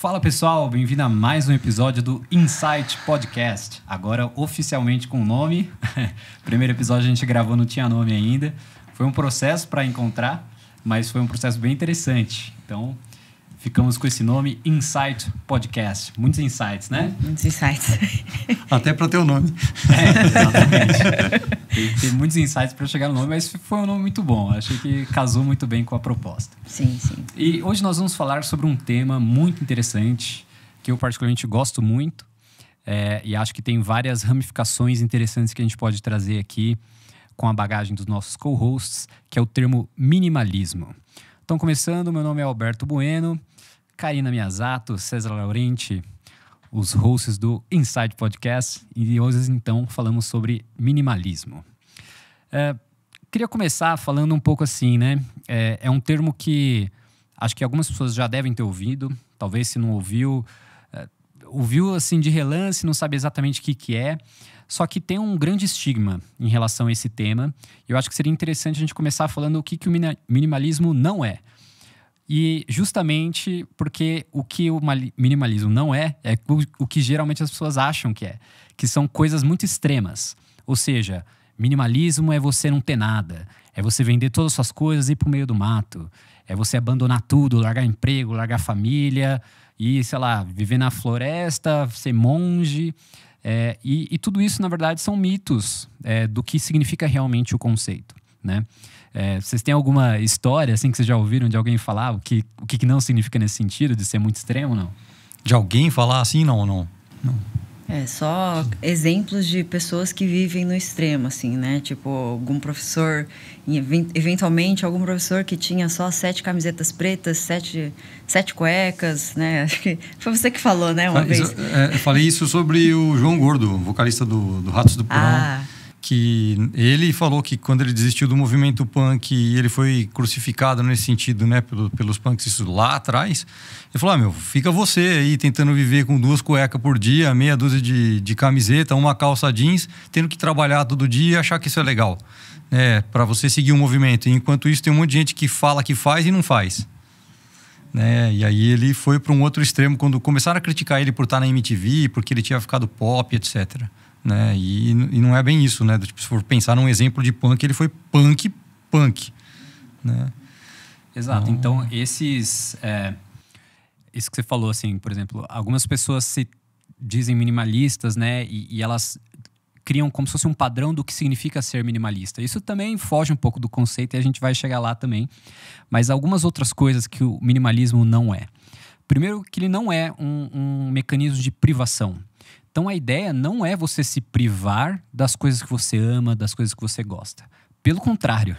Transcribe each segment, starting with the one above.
Fala pessoal, bem-vindo a mais um episódio do Insight Podcast. Agora oficialmente com nome. Primeiro episódio a gente gravou, não tinha nome ainda. Foi um processo para encontrar, mas foi um processo bem interessante. Então, ficamos com esse nome, Insight Podcast. Muitos insights, né? Muitos insights. Até para ter o nome. Exatamente. Tem muitos insights para chegar no nome, mas foi um nome muito bom. Achei que casou muito bem com a proposta. Sim, sim. E hoje nós vamos falar sobre um tema muito interessante, que eu particularmente gosto muito, e acho que tem várias ramificações interessantes que a gente pode trazer aqui com a bagagem dos nossos co-hosts, que é o termo minimalismo. Então, começando, meu nome é Alberto Bueno, Karina Miyazato, César Laurenti, os hosts do Insight Podcast, e hoje, então, falamos sobre minimalismo. Queria começar falando um pouco assim, né? É um termo que acho que algumas pessoas já devem ter ouvido, talvez se não ouviu, ouviu assim de relance, não sabe exatamente o que é, só que tem um grande estigma em relação a esse tema. Eu acho que seria interessante a gente começar falando o que o minimalismo não é. E justamente porque o que o minimalismo não é o que geralmente as pessoas acham que são coisas muito extremas. Ou seja, minimalismo é você não ter nada, é você vender todas as suas coisas e ir pro meio do mato, é você abandonar tudo, largar emprego, largar família e, sei lá, viver na floresta, ser monge. E tudo isso, na verdade, são mitos do que significa realmente o conceito, né? Vocês têm alguma história assim que vocês já ouviram de alguém falar o que não significa nesse sentido, de ser muito extremo, não? De alguém falar assim? Não. Só exemplos de pessoas que vivem no extremo, assim, né? Tipo, algum professor, eventualmente algum professor que tinha só 7 camisetas pretas, 7 cuecas, né? Acho que foi você que falou, né, uma vez. Eu falei isso sobre o João Gordo, vocalista do Ratos do Porão. Que ele falou que quando ele desistiu do movimento punk e ele foi crucificado nesse sentido, né, pelos punks isso lá atrás, ele falou, fica você aí tentando viver com 2 cuecas por dia, meia dúzia de camiseta, uma calça jeans, tendo que trabalhar todo dia e achar que isso é legal, para você seguir o movimento. E enquanto isso tem um monte de gente que fala que faz e não faz. E aí ele foi para um outro extremo quando começaram a criticar ele por estar na MTV, porque ele tinha ficado pop, etc. E não é bem isso, né? Tipo, se for pensar num exemplo de punk, ele foi punk, né? Exato. Então, isso que você falou, assim, por exemplo, algumas pessoas se dizem minimalistas, né? E elas criam como se fosse um padrão do que significa ser minimalista. Isso também foge um pouco do conceito e a gente vai chegar lá também. Mas algumas outras coisas que o minimalismo não é. Primeiro, que ele não é um mecanismo de privação. Então, a ideia não é você se privar das coisas que você ama, das coisas que você gosta. Pelo contrário,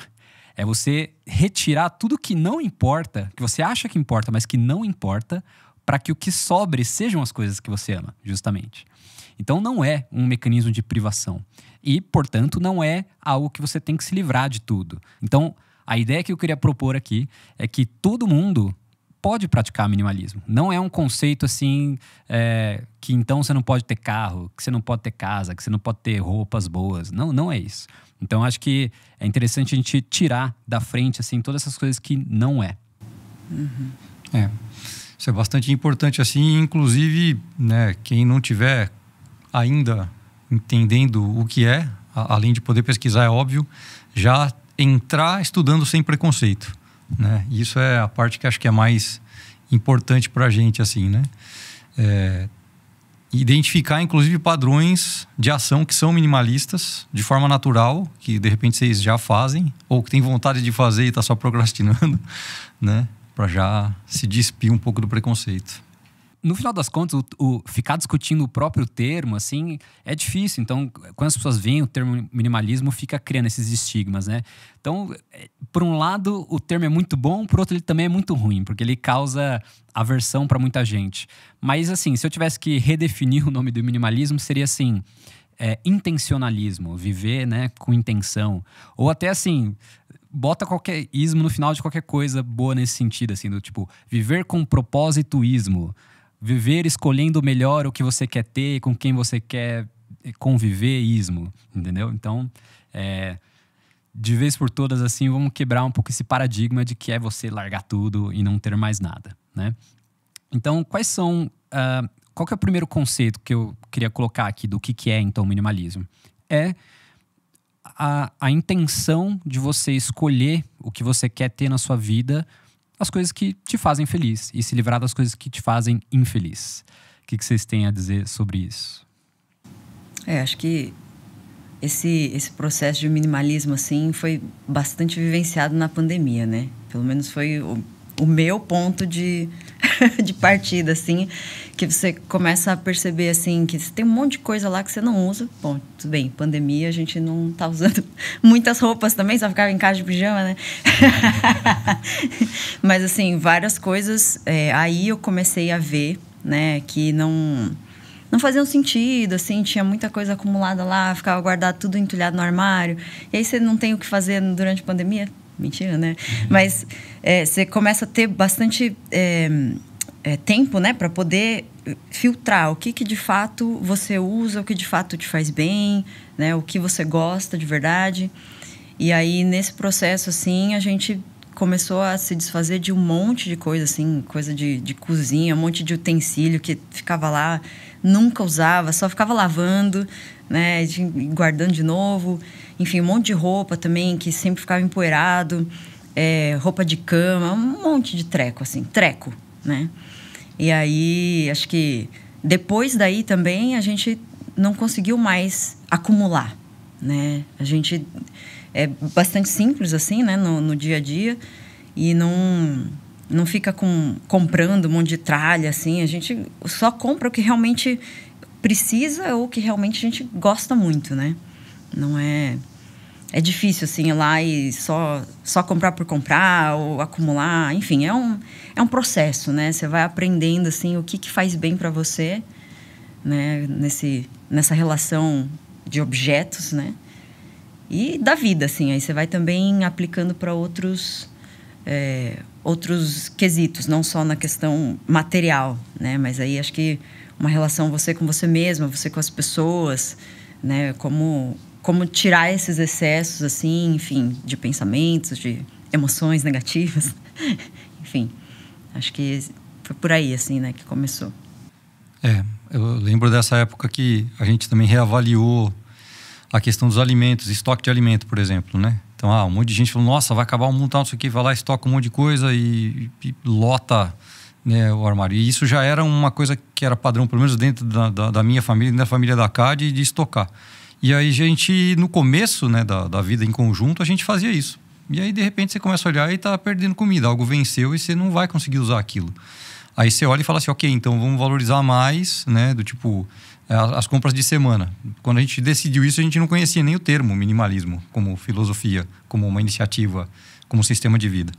é você retirar tudo que não importa, que você acha que importa, mas que não importa, para que o que sobre sejam as coisas que você ama, justamente. Então, não é um mecanismo de privação. E, portanto, não é algo que você tem que se livrar de tudo. Então, a ideia que eu queria propor aqui é que todo mundo pode praticar minimalismo. Não é um conceito assim que então você não pode ter carro, que você não pode ter casa, que você não pode ter roupas boas. Não é isso. Então acho que é interessante a gente tirar da frente assim todas essas coisas que não é. Uhum. Isso é bastante importante assim, inclusive, né, quem não tiver ainda entendendo o que é, além de poder pesquisar, é óbvio, já entrar estudando sem preconceito. Isso é a parte que acho que é mais importante para a gente, assim, né? Identificar, inclusive, padrões de ação que são minimalistas, de forma natural, que de repente vocês já fazem, ou que tem vontade de fazer e está só procrastinando, né? Para já se despir um pouco do preconceito. No final das contas, o ficar discutindo o próprio termo, assim, é difícil. Então, quando as pessoas veem o termo minimalismo, fica criando esses estigmas, né? Então, por um lado, o termo é muito bom, por outro, ele também é muito ruim, porque ele causa aversão para muita gente. Mas, assim, se eu tivesse que redefinir o nome do minimalismo, seria assim, intencionalismo, viver, né, com intenção. Ou até, assim, bota qualquer ismo no final de qualquer coisa boa nesse sentido, assim, do tipo, viver com propósito-ismo. Viver escolhendo melhor o que você quer ter, com quem você quer conviver-ismo, entendeu? Então, de vez por todas, assim, vamos quebrar um pouco esse paradigma de que é você largar tudo e não ter mais nada, né? Então, quais são... qual que é o primeiro conceito que eu queria colocar aqui do que é, então, o minimalismo? É a intenção de você escolher o que você quer ter na sua vida, as coisas que te fazem feliz, e se livrar das coisas que te fazem infeliz. O que vocês têm a dizer sobre isso? Acho que esse processo de minimalismo, assim, foi bastante vivenciado na pandemia, né? Pelo menos foi o meu ponto de partida, assim, que você começa a perceber, assim, que tem um monte de coisa lá que você não usa. Bom, tudo bem, pandemia, a gente não tá usando muitas roupas também, só ficava em casa de pijama, né? Mas, assim, várias coisas, aí eu comecei a ver, né, que não faziam sentido, assim, tinha muita coisa acumulada lá, ficava guardado tudo entulhado no armário. E aí você não tem o que fazer durante a pandemia? Mentira, né? Mas você começa a ter bastante tempo, né, para poder filtrar o que de fato você usa, o que de fato te faz bem, né, o que você gosta de verdade. E aí, nesse processo, assim, a gente começou a se desfazer de um monte de coisa, assim, coisa de cozinha, um monte de utensílio que ficava lá, nunca usava, só ficava lavando, né, guardando de novo. Enfim, um monte de roupa também que sempre ficava empoeirado, roupa de cama, um monte de treco, assim, treco, né? E aí, acho que depois daí também a gente não conseguiu mais acumular, né? A gente é bastante simples, assim, né, no dia a dia, e não fica comprando um monte de tralha, assim. A gente só compra o que realmente precisa ou que realmente a gente gosta muito, né? Não é... É difícil, assim, ir lá e só comprar por comprar ou acumular. Enfim, é um processo, né? Você vai aprendendo, assim, o que faz bem para você, né? Nessa relação de objetos, né? E da vida, assim. Aí você vai também aplicando para outros quesitos, não só na questão material, né? Mas aí acho que uma relação você com você mesma, você com as pessoas, né? Como tirar esses excessos, assim, enfim, de pensamentos, de emoções negativas. Enfim, acho que foi por aí, assim, né, que começou. Eu lembro dessa época que a gente também reavaliou a questão dos alimentos, estoque de alimento, por exemplo, né? Então, um monte de gente falou, nossa, vai acabar o mundo, não sei o quê, vai lá, estoca um monte de coisa e lota, né, o armário. E isso já era uma coisa que era padrão, pelo menos dentro da minha família, da família da CAD, de estocar. E aí a gente, no começo, né, da vida em conjunto, a gente fazia isso. E aí, de repente, você começa a olhar e tá perdendo comida. Algo venceu e você não vai conseguir usar aquilo. Aí você olha e fala assim, ok, então vamos valorizar mais, né, do tipo, as compras de semana. Quando a gente decidiu isso, a gente não conhecia nem o termo minimalismo, como filosofia, como uma iniciativa, como sistema de vida.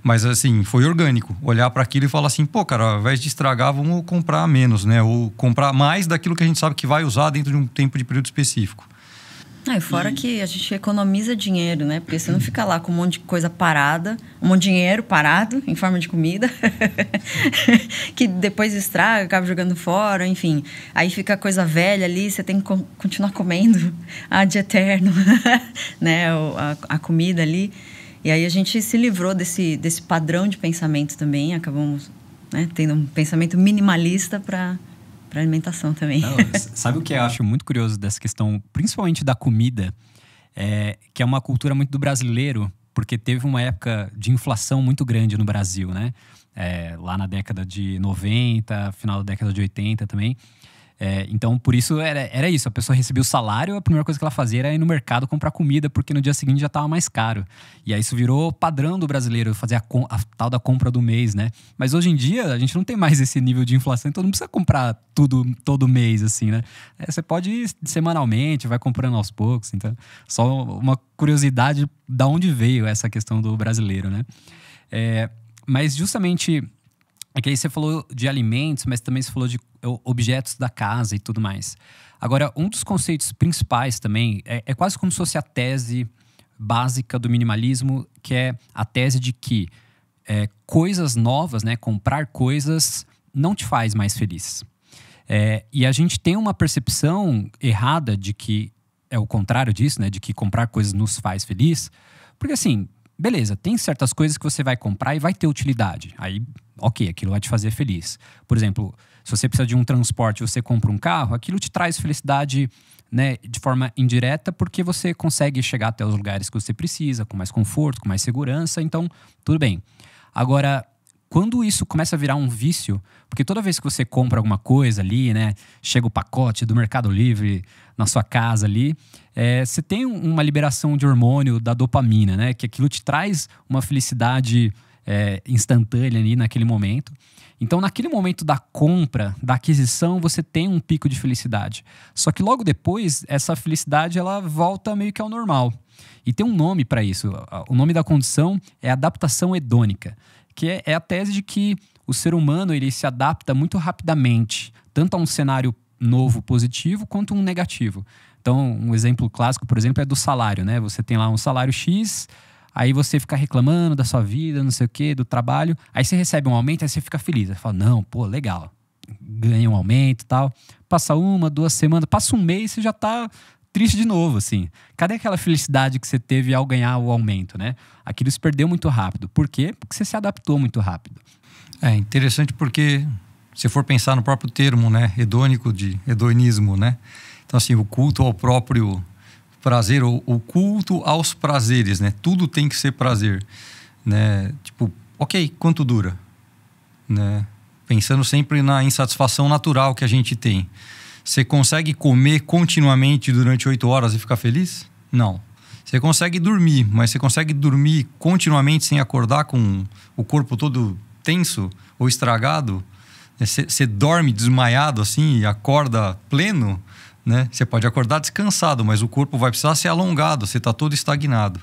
Mas, assim, foi orgânico. Olhar para aquilo e falar assim, pô, cara, ao invés de estragar, vamos comprar menos, né? Ou comprar mais daquilo que a gente sabe que vai usar dentro de um tempo de período específico. E fora que a gente economiza dinheiro, né? Porque você não fica lá com um monte de coisa parada, um monte de dinheiro parado em forma de comida, que depois estraga, acaba jogando fora, enfim. Aí fica coisa velha ali, você tem que continuar comendo de eterno, né? A comida ali. E aí a gente se livrou desse padrão de pensamento também, acabamos, né, tendo um pensamento minimalista para alimentação também. Não, sabe o que eu acho muito curioso dessa questão, principalmente da comida, que é uma cultura muito do brasileiro, porque teve uma época de inflação muito grande no Brasil, né? Lá na década de 90, final da década de 80 também. Então, por isso, era isso. A pessoa recebia o salário, a primeira coisa que ela fazia era ir no mercado comprar comida, porque no dia seguinte já estava mais caro. E aí isso virou padrão do brasileiro, fazer a tal da compra do mês, né? Mas hoje em dia, a gente não tem mais esse nível de inflação, então não precisa comprar tudo todo mês, assim, né? Você pode ir semanalmente, vai comprando aos poucos. Então, só uma curiosidade de onde veio essa questão do brasileiro, né? Mas justamente... É que aí você falou de alimentos, mas também você falou de objetos da casa e tudo mais. Agora, um dos conceitos principais também é quase como se fosse a tese básica do minimalismo, que é a tese de que coisas novas, né, comprar coisas, não te faz mais feliz. E a gente tem uma percepção errada de que é o contrário disso, né, de que comprar coisas nos faz feliz. Porque assim, beleza, tem certas coisas que você vai comprar e vai ter utilidade. Aí, ok, aquilo vai te fazer feliz. Por exemplo, se você precisa de um transporte e você compra um carro, aquilo te traz felicidade, né, de forma indireta, porque você consegue chegar até os lugares que você precisa, com mais conforto, com mais segurança, então tudo bem. Agora, quando isso começa a virar um vício, porque toda vez que você compra alguma coisa ali, né, chega o pacote do Mercado Livre na sua casa ali, você tem uma liberação de hormônio da dopamina, né, que aquilo te traz uma felicidade instantânea ali naquele momento. Então, naquele momento da compra, da aquisição, você tem um pico de felicidade. Só que logo depois, essa felicidade ela volta meio que ao normal. E tem um nome para isso. O nome da condição é adaptação hedônica, que é a tese de que o ser humano ele se adapta muito rapidamente, tanto a um cenário novo positivo quanto um negativo. Então, um exemplo clássico, por exemplo, é do salário, né? Você tem lá um salário X, aí você fica reclamando da sua vida, não sei o quê, do trabalho. Aí você recebe um aumento, aí você fica feliz. Aí você fala, não, pô, legal. Ganha um aumento e tal. Passa 1, 2 semanas, passa um mês, você já tá triste de novo, assim. Cadê aquela felicidade que você teve ao ganhar o aumento, né? Aquilo se perdeu muito rápido. Por quê? Porque você se adaptou muito rápido. É interessante porque, se for pensar no próprio termo, né? Hedônico, de hedonismo, né? Então, assim, o culto ao próprio prazer, ou o culto aos prazeres, né? Tudo tem que ser prazer, né? Tipo, ok, quanto dura? Né? Pensando sempre na insatisfação natural que a gente tem. Você consegue comer continuamente durante 8 horas e ficar feliz? Não. Você consegue dormir, mas você consegue dormir continuamente sem acordar com o corpo todo tenso ou estragado? Você dorme desmaiado assim e acorda pleno? Né? Você pode acordar descansado, mas o corpo vai precisar ser alongado, você está todo estagnado.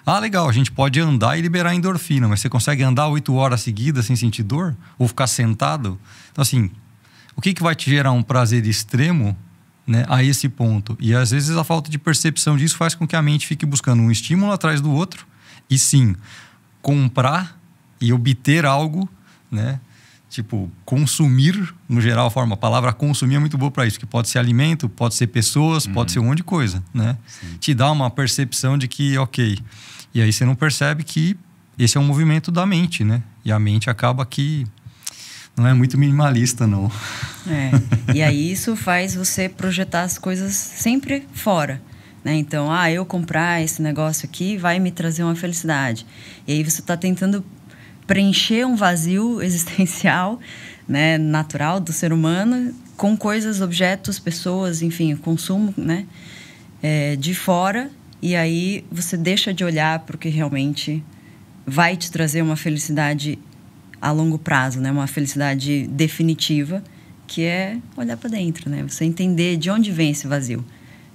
Ah, legal, a gente pode andar e liberar endorfina, mas você consegue andar 8 horas seguidas sem sentir dor? Ou ficar sentado? Então, assim, o que vai te gerar um prazer extremo, né, a esse ponto? E às vezes a falta de percepção disso faz com que a mente fique buscando um estímulo atrás do outro e sim, comprar e obter algo, né? Tipo, consumir, no geral, a palavra consumir é muito boa para isso, que pode ser alimento, pode ser pessoas, pode ser um monte de coisa, né? Sim. Te dá uma percepção de que, ok. E aí você não percebe que esse é um movimento da mente, né? E a mente acaba que não é muito minimalista, não. E aí isso faz você projetar as coisas sempre fora, né? Então, eu comprar esse negócio aqui vai me trazer uma felicidade. E aí você está tentando preencher um vazio existencial, né, natural do ser humano com coisas, objetos, pessoas, enfim, consumo, né, de fora. E aí você deixa de olhar para o que realmente vai te trazer uma felicidade a longo prazo, né, uma felicidade definitiva, que é olhar para dentro, né, você entender de onde vem esse vazio.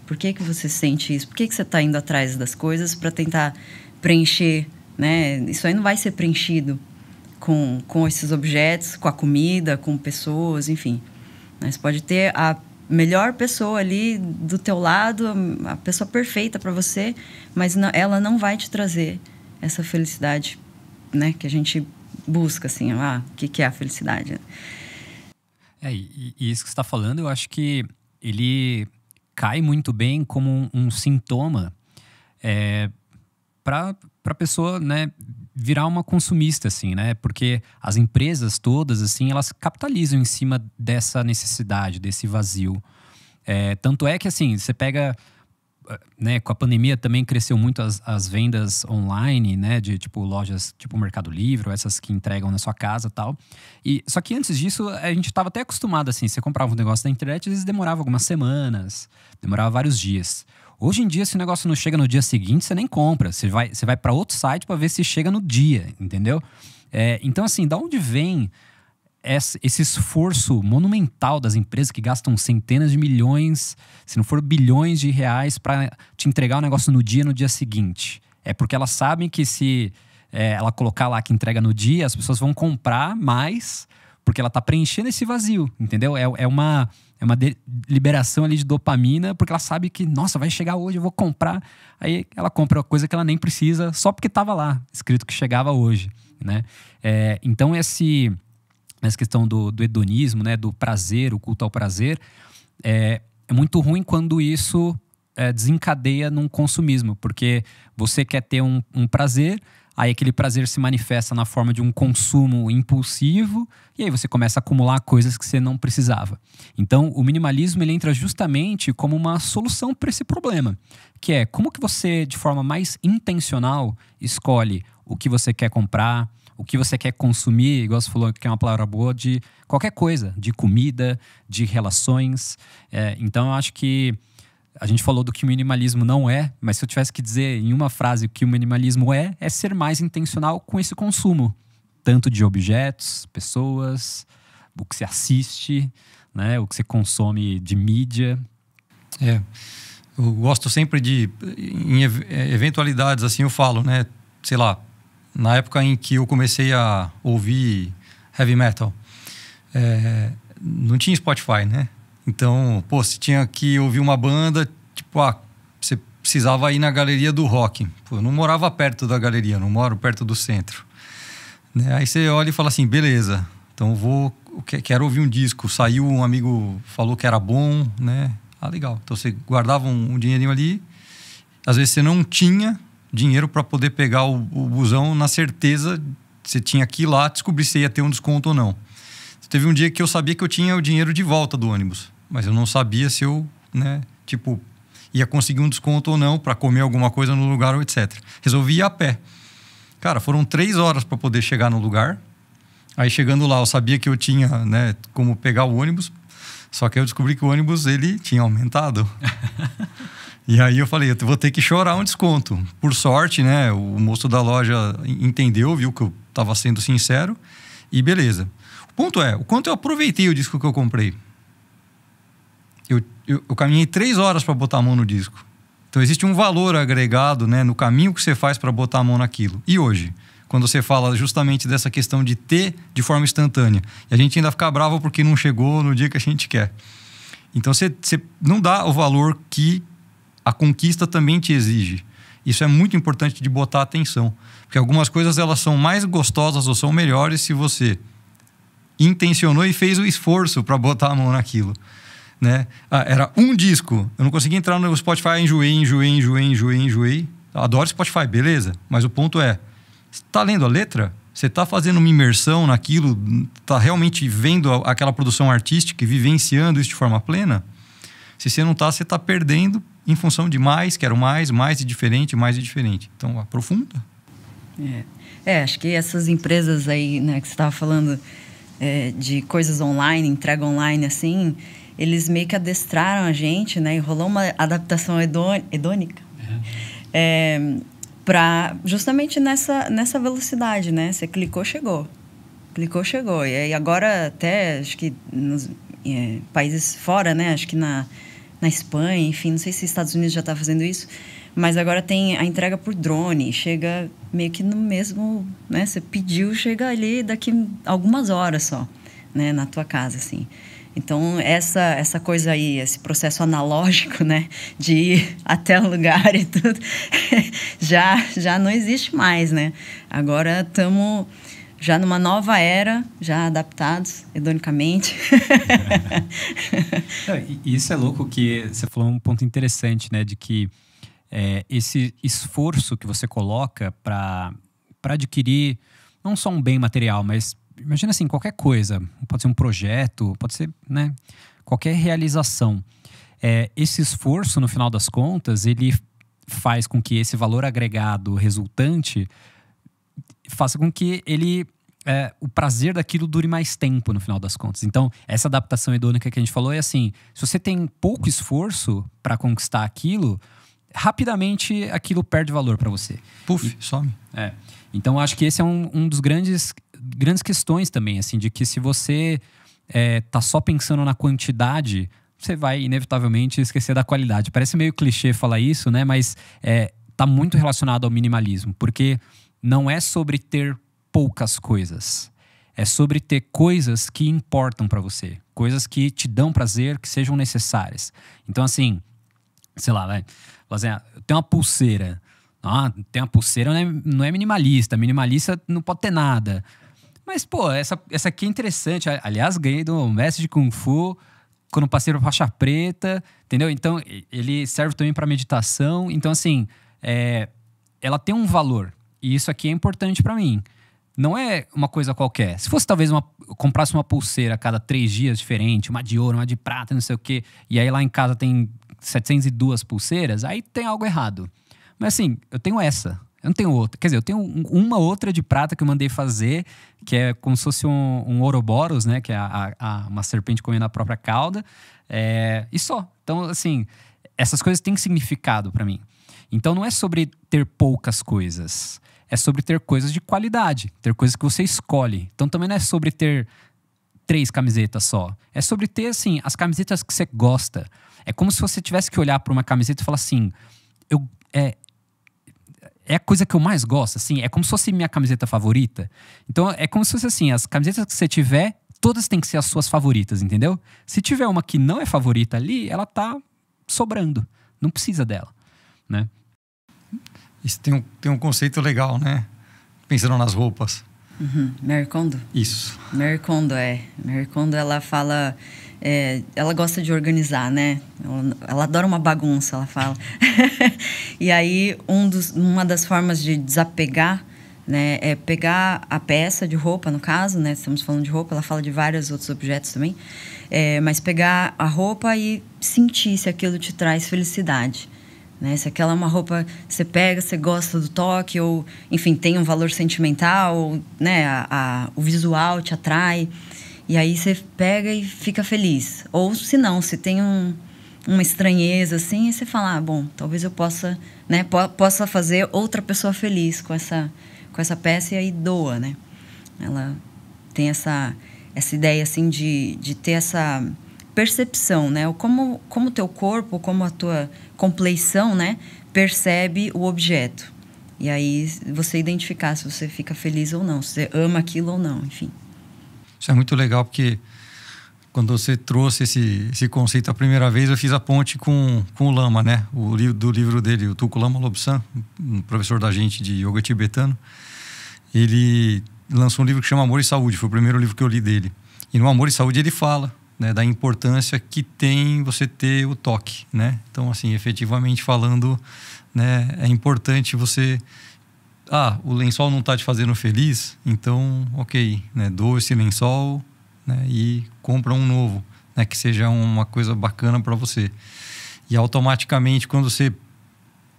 Por que você sente isso? Por que você está indo atrás das coisas para tentar preencher, né? Isso aí não vai ser preenchido com esses objetos, com a comida, com pessoas, enfim. Você pode ter a melhor pessoa ali do teu lado, a pessoa perfeita para você, mas ela não vai te trazer essa felicidade, né, que a gente busca, assim. O que é a felicidade? E isso que você está falando, eu acho que ele cai muito bem como um sintoma para a pessoa, né, virar uma consumista, assim, né? Porque as empresas todas, assim, elas capitalizam em cima dessa necessidade, desse vazio. Tanto é que, assim, você pega, né, com a pandemia também cresceu muito as vendas online, né, de tipo lojas tipo Mercado Livre, essas que entregam na sua casa e tal. Só que antes disso, a gente estava até acostumado, assim, você comprava um negócio na internet, às vezes demorava algumas semanas, demorava vários dias. Hoje em dia, se o negócio não chega no dia seguinte, você nem compra. Você vai para outro site para ver se chega no dia, entendeu? Então, assim, da onde vem esse esforço monumental das empresas que gastam centenas de milhões, se não for bilhões de reais, para te entregar o negócio no dia seguinte? É porque elas sabem que se ela colocar lá que entrega no dia, as pessoas vão comprar mais, porque ela está preenchendo esse vazio, entendeu? É uma liberação ali de dopamina, porque ela sabe que, nossa, vai chegar hoje, eu vou comprar. Aí ela compra uma coisa que ela nem precisa, só porque estava lá, escrito que chegava hoje, né? Então essa questão do hedonismo, né, do prazer, o culto ao prazer, é muito ruim quando isso desencadeia num consumismo, porque você quer ter um prazer, Aí aquele prazer se manifesta na forma de um consumo impulsivo e aí você começa a acumular coisas que você não precisava. Então, o minimalismo ele entra justamente como uma solução para esse problema, que é como que você, de forma mais intencional, escolhe o que você quer comprar, o que você quer consumir, igual você falou que é uma palavra boa, de qualquer coisa, de comida, de relações. Então, eu acho que a gente falou do que o minimalismo não é, mas se eu tivesse que dizer em uma frase o que o minimalismo é ser mais intencional com esse consumo. Tanto de objetos, pessoas, o que você assiste, né, o que você consome de mídia. Eu gosto sempre de, em eventualidades assim eu falo, né, sei lá, na época em que eu comecei a ouvir heavy metal, não tinha Spotify, né? Então, você tinha que ouvir uma banda, tipo, você precisava ir na galeria do rock. Eu não morava perto da galeria, não moro perto do centro. Né? Aí você olha e fala assim, beleza, então quero ouvir um disco. Saiu, um amigo falou que era bom, né? Legal. Então você guardava um dinheirinho ali. Às vezes você não tinha dinheiro para poder pegar o busão na certeza, você tinha que ir lá descobrir se ia ter um desconto ou não. Teve um dia que eu sabia que eu tinha o dinheiro de volta do ônibus, mas eu não sabia se eu, né, ia conseguir um desconto ou não para comer alguma coisa no lugar ou etc. Resolvi ir a pé. Cara, foram 3 horas para poder chegar no lugar. Aí chegando lá, eu sabia que eu tinha, né, como pegar o ônibus, só que eu descobri que o ônibus ele tinha aumentado. E aí eu falei, eu vou ter que chorar um desconto. Por sorte, né, o moço da loja entendeu, viu que eu estava sendo sincero e beleza. O ponto é, o quanto eu aproveitei o disco que eu comprei. Eu caminhei 3 horas para botar a mão no disco. Então existe um valor agregado, né, no caminho que você faz para botar a mão naquilo. E hoje, quando você fala justamente dessa questão de ter de forma instantânea, e a gente ainda fica bravo porque não chegou no dia que a gente quer. Então você não dá o valor que a conquista também te exige. Isso é muito importante de botar atenção. Porque algumas coisas elas são mais gostosas ou são melhores se você intencionou e fez o esforço para botar a mão naquilo, né? Era um disco, eu não consegui entrar no Spotify, enjoei. Adoro Spotify, beleza, mas o ponto é, você está lendo a letra? Você está fazendo uma imersão naquilo? Está realmente vendo aquela produção artística e vivenciando isso de forma plena? Se você não está, você está perdendo em função de quero mais e diferente. Então, aprofunda. Acho que essas empresas aí, né, que você estava falando, de coisas online, entrega online, assim, eles meio que adestraram a gente, né? E rolou uma adaptação hedônica para justamente nessa velocidade, né? Você clicou, chegou. E aí agora até, acho que nos países fora, né? Acho que na Espanha, enfim, não sei se os Estados Unidos já está fazendo isso, mas agora tem a entrega por drone, chega meio que no mesmo, né? Você pediu, chega ali daqui algumas horas só, né? Na tua casa, assim. Então, essa coisa aí, esse processo analógico, né? De ir até o lugar e tudo, já não existe mais, né? Agora estamos já numa nova era, já adaptados hedonicamente. Isso é louco que você falou um ponto interessante, né? De que esse esforço que você coloca para adquirir não só um bem material, mas imagina assim, qualquer coisa, pode ser um projeto, pode ser, né, qualquer realização. Esse esforço, no final das contas, ele faz com que esse valor agregado resultante faça com que o prazer daquilo dure mais tempo, no final das contas. Então, essa adaptação hedônica que a gente falou é assim, se você tem pouco esforço para conquistar aquilo, rapidamente aquilo perde valor para você. Some. Então, acho que esse é um dos grandes questões também, assim, de que se você tá só pensando na quantidade, você vai inevitavelmente esquecer da qualidade. Parece meio clichê falar isso, né? Mas tá muito relacionado ao minimalismo, porque não é sobre ter poucas coisas. É sobre ter coisas que importam para você, coisas que te dão prazer, que sejam necessárias. Então, assim, sei lá, eu tenho uma pulseira. Tem uma pulseira, não é minimalista. Minimalista não pode ter nada. Mas, pô, essa aqui é interessante. Aliás, ganhei do mestre de Kung Fu quando passei pra faixa preta, entendeu? Então, ele serve também para meditação. Então, assim, ela tem um valor. e isso aqui é importante pra mim. Não é uma coisa qualquer. Se fosse talvez comprasse uma pulseira a cada 3 dias diferente, uma de ouro, uma de prata, não sei o quê, e aí lá em casa tem 702 pulseiras, aí tem algo errado. Mas assim, eu tenho essa, eu não tenho outra. Quer dizer, eu tenho uma outra de prata que eu mandei fazer, que é como se fosse um Ouroboros, né? Que é uma serpente comendo a própria cauda. E só. Então, assim, essas coisas têm significado pra mim. Então não é sobre ter poucas coisas. É sobre ter coisas de qualidade, ter coisas que você escolhe. Então também não é sobre ter 3 camisetas só. É sobre ter, assim, as camisetas que você gosta. É como se você tivesse que olhar para uma camiseta e falar assim, é a coisa que eu mais gosto, assim. É como se fosse minha camiseta favorita. Então é como se fosse assim, as camisetas que você tiver, todas têm que ser as suas favoritas, entendeu? Se tiver uma que não é favorita ali, ela tá sobrando. Não precisa dela, né? Isso tem um conceito legal, né? Pensando nas roupas. Marie Kondo? Isso. Marie Kondo, Marie Kondo, ela fala... ela gosta de organizar, né? Ela adora uma bagunça, ela fala. E aí, uma das formas de desapegar, né? É pegar a peça de roupa, no caso, né? Estamos falando de roupa, ela fala de vários outros objetos também. Mas pegar a roupa e sentir se aquilo te traz felicidade. Né? Se aquela é uma roupa que você pega, você gosta do toque, ou, enfim, tem um valor sentimental, né? O visual te atrai, e aí você pega e fica feliz. Ou, se não, se tem uma estranheza, assim, e você fala, bom, talvez eu possa, né? Possa fazer outra pessoa feliz com essa peça, e aí doa, né? Ela tem essa ideia, assim, de ter essa percepção, né? Como o teu corpo, como a tua compleição, né, percebe o objeto. E aí você identificar se você fica feliz ou não, se você ama aquilo ou não, enfim. Isso é muito legal, porque quando você trouxe esse conceito a primeira vez, eu fiz a ponte com o Lama, né? Do livro dele, o Tulku Lama Lobsang, um professor da gente de yoga tibetano. Ele lançou um livro que chama Amor e Saúde, foi o primeiro livro que eu li dele. E no Amor e Saúde ele fala, né, da importância que tem você ter o toque, né? Então, assim, efetivamente falando, né, é importante você... o lençol não está te fazendo feliz, então, ok, né, doa esse lençol, né, e compra um novo, né, que seja uma coisa bacana para você. E automaticamente, quando você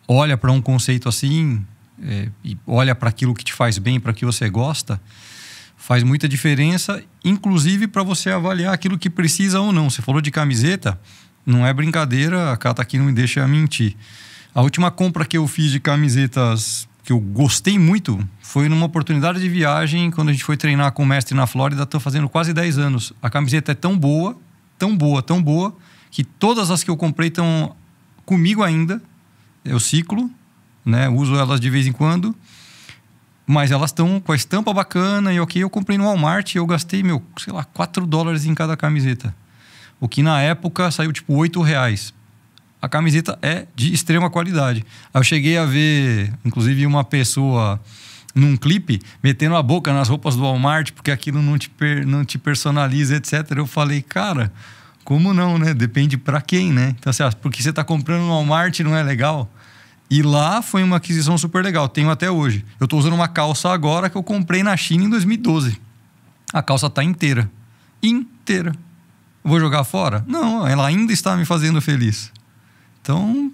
olha para um conceito assim, e olha para aquilo que te faz bem, para que você gosta, faz muita diferença, inclusive para você avaliar aquilo que precisa ou não. Você falou de camiseta, não é brincadeira, a Cata aqui não me deixa mentir. A última compra que eu fiz de camisetas que eu gostei muito foi numa oportunidade de viagem, quando a gente foi treinar com o mestre na Flórida. Estou fazendo quase 10 anos. A camiseta é tão boa, tão boa, tão boa, que todas as que eu comprei estão comigo ainda. Eu ciclo, né? Uso elas de vez em quando. Mas elas estão com a estampa bacana e ok, eu comprei no Walmart e eu gastei, $4 em cada camiseta. O que na época saiu tipo R$8. A camiseta é de extrema qualidade. Aí eu cheguei a ver, inclusive, uma pessoa num clipe metendo a boca nas roupas do Walmart porque aquilo não te personaliza, etc. Eu falei, cara, como não, né? Depende pra quem, né? Então, assim, porque você tá comprando no Walmart não é legal? E lá foi uma aquisição super legal, tenho até hoje. Eu tô usando uma calça agora que eu comprei na China em 2012. A calça tá inteira. Inteira. Vou jogar fora? Não, ela ainda está me fazendo feliz. Então,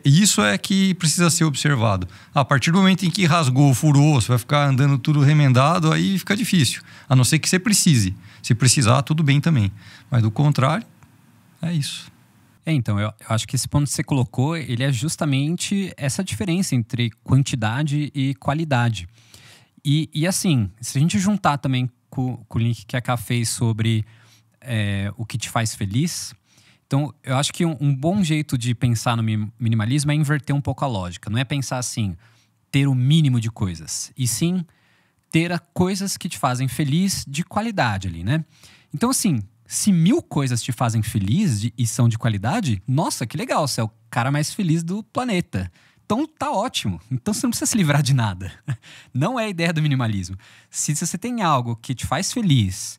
isso é que precisa ser observado. A partir do momento em que rasgou, furou, você vai ficar andando tudo remendado, aí fica difícil. A não ser que você precise. Se precisar, tudo bem também. Mas do contrário, é isso. Então, eu acho que esse ponto que você colocou, ele é justamente essa diferença entre quantidade e qualidade. E assim, se a gente juntar também com o link que a Ká fez sobre o que te faz feliz, então eu acho que um bom jeito de pensar no minimalismo é inverter um pouco a lógica. Não é pensar assim, ter o mínimo de coisas, e sim ter coisas que te fazem feliz de qualidade ali, né? Então assim, se 1000 coisas te fazem feliz e são de qualidade, nossa, que legal, você é o cara mais feliz do planeta. Então tá ótimo. Então você não precisa se livrar de nada. Não é a ideia do minimalismo. Se você tem algo que te faz feliz,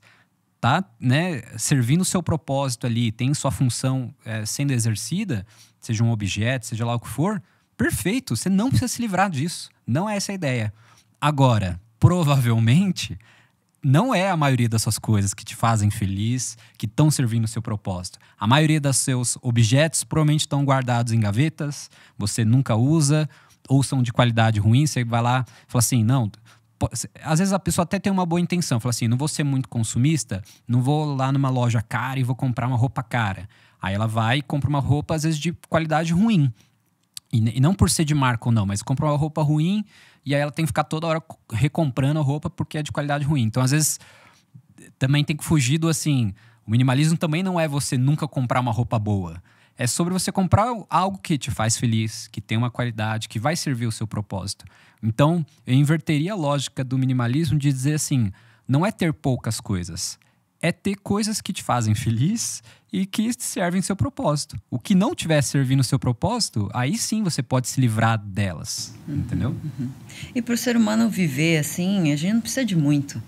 tá, né, servindo o seu propósito ali, tem sua função sendo exercida, seja um objeto, seja lá o que for, Perfeito, você não precisa se livrar disso. Não é essa a ideia. Agora, provavelmente, não é a maioria das suas coisas que te fazem feliz, que estão servindo o seu propósito. A maioria dos seus objetos provavelmente estão guardados em gavetas, você nunca usa, ou são de qualidade ruim, você vai lá e fala assim, não... Às vezes a pessoa até tem uma boa intenção, fala assim, não vou ser muito consumista, não vou lá numa loja cara e vou comprar uma roupa cara. Aí ela vai e compra uma roupa, às vezes, de qualidade ruim. E não por ser de marca ou não, mas compra uma roupa ruim e aí ela tem que ficar toda hora recomprando a roupa porque é de qualidade ruim. Então, às vezes, também tem que fugir do assim... O minimalismo também não é você nunca comprar uma roupa boa. É sobre você comprar algo que te faz feliz, que tem uma qualidade, que vai servir o seu propósito. Então, eu inverteria a lógica do minimalismo de dizer assim, não é ter poucas coisas, é ter coisas que te fazem feliz e que servem seu propósito. O que não estiver servindo o seu propósito, aí sim você pode se livrar delas, entendeu? E para o ser humano viver assim, a gente não precisa de muito.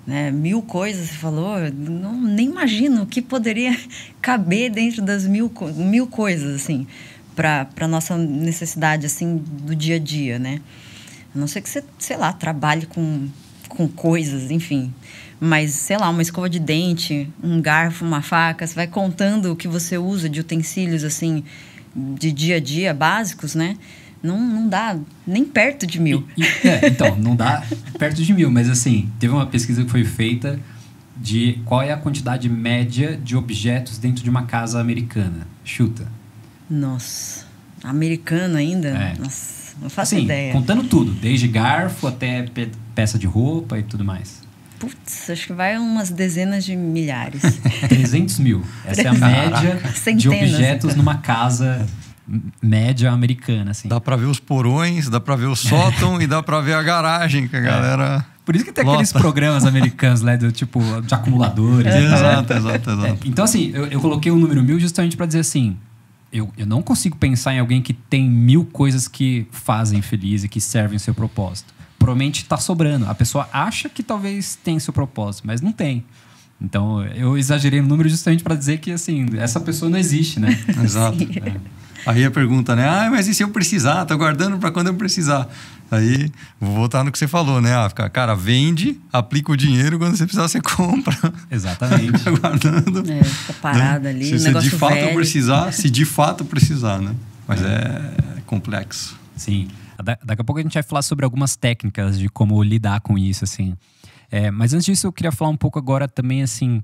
Né? 1000 coisas, você falou, nem imagino o que poderia caber dentro das 1000 coisas, assim, para nossa necessidade, assim, do dia a dia, né? A não ser que você, sei lá, trabalhe com coisas, enfim. Mas, sei lá, uma escova de dente, um garfo, uma faca, você vai contando o que você usa de utensílios, assim, de dia a dia, básicos, né? Não dá nem perto de 1000. Então, não dá perto de 1000, mas assim, teve uma pesquisa que foi feita de qual é a quantidade média de objetos dentro de uma casa americana. Chuta. Nossa, americano ainda? Nossa, não faço ideia. Contando tudo, desde garfo até peça de roupa e tudo mais. Putz, acho que vai umas dezenas de milhares. 300 mil. Essa é a média de objetos numa casa média americana, assim. Dá pra ver os porões, dá pra ver o sótão e dá pra ver a garagem que a galera... Por isso que tem aqueles programas americanos, né, do tipo, de acumuladores. Exato. Então, assim, eu coloquei o número 1000 justamente pra dizer assim, eu não consigo pensar em alguém que tem 1000 coisas que fazem feliz e que servem o seu propósito. Provavelmente tá sobrando. A pessoa acha que talvez tem seu propósito, mas não tem. Então, eu exagerei no número justamente pra dizer que, assim, essa pessoa não existe, né? Exato. Aí a pergunta, né? Mas e se eu precisar? Tô guardando para quando eu precisar. Aí, vou voltar no que você falou, né? Cara, vende, aplica o dinheiro, quando você precisar, você compra. Exatamente. Fica guardando. Fica parado, né? Ali, se de fato precisar, se de fato precisar, né? Mas é complexo. Sim. Daqui a pouco a gente vai falar sobre algumas técnicas de como lidar com isso, assim. Mas antes disso, eu queria falar um pouco agora também, assim,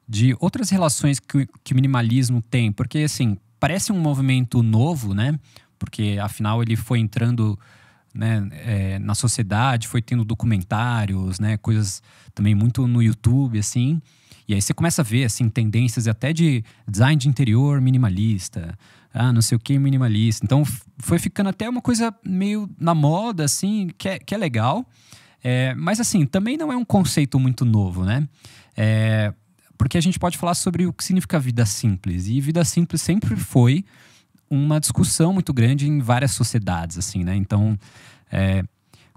de outras relações que o minimalismo tem. Porque, assim, parece um movimento novo, né? Porque, afinal, ele foi entrando, né, na sociedade, foi tendo documentários, né? Coisas também muito no YouTube, assim. E aí você começa a ver, assim, tendências até de design de interior minimalista. Não sei o que minimalista. Então, foi ficando até uma coisa meio na moda, assim, que é legal. Mas, assim, também não é um conceito muito novo, né? Porque a gente pode falar sobre o que significa vida simples. E vida simples sempre foi uma discussão muito grande em várias sociedades, assim, né? Então,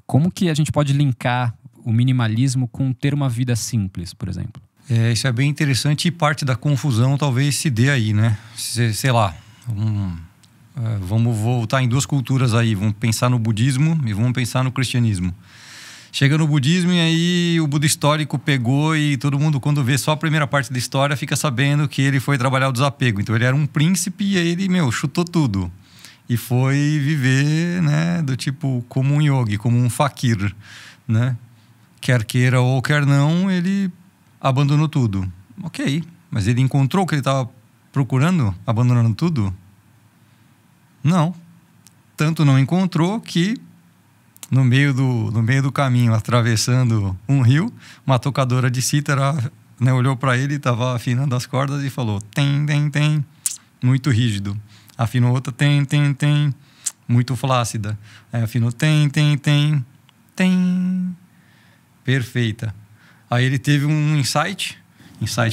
como que a gente pode linkar o minimalismo com ter uma vida simples, por exemplo? Isso é bem interessante e parte da confusão talvez se dê aí, né? Sei lá, vamos voltar em duas culturas aí. Vamos pensar no budismo e vamos pensar no cristianismo. Chega no budismo e aí o Buda histórico pegou e todo mundo, quando vê só a primeira parte da história, fica sabendo que ele foi trabalhar o desapego. Então ele era um príncipe e aí ele, chutou tudo. E foi viver, né, do tipo, como um yogi, como um fakir, né? Quer queira ou quer não, ele abandonou tudo. Ok, mas ele encontrou o que ele estava procurando, abandonando tudo? Não. Tanto não encontrou que no meio do caminho, atravessando um rio, uma tocadora de cítara, né, olhou para ele, estava afinando as cordas e falou: tem, muito rígido. Afinou outra, tem, muito flácida. Aí afinou, tem, perfeita. Aí ele teve um insight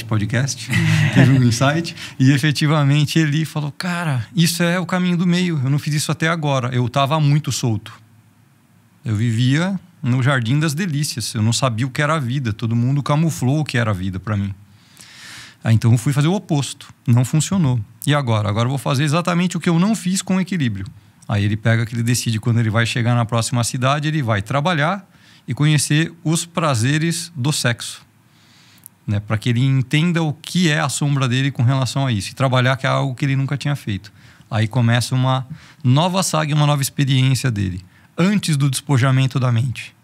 podcast, teve um insight, e efetivamente ele falou: cara, isso é o caminho do meio, eu não fiz isso até agora, eu estava muito solto. Eu vivia no jardim das delícias, eu não sabia o que era a vida, todo mundo camuflou o que era a vida para mim. Então eu fui fazer o oposto, não funcionou. E agora? Agora eu vou fazer exatamente o que eu não fiz com equilíbrio. Aí ele pega que ele decide, quando ele vai chegar na próxima cidade, ele vai trabalhar e conhecer os prazeres do sexo, né? Para que ele entenda o que é a sombra dele com relação a isso. E trabalhar, que é algo que ele nunca tinha feito. Aí começa uma nova saga, uma nova experiência dele, antes do despojamento da mente,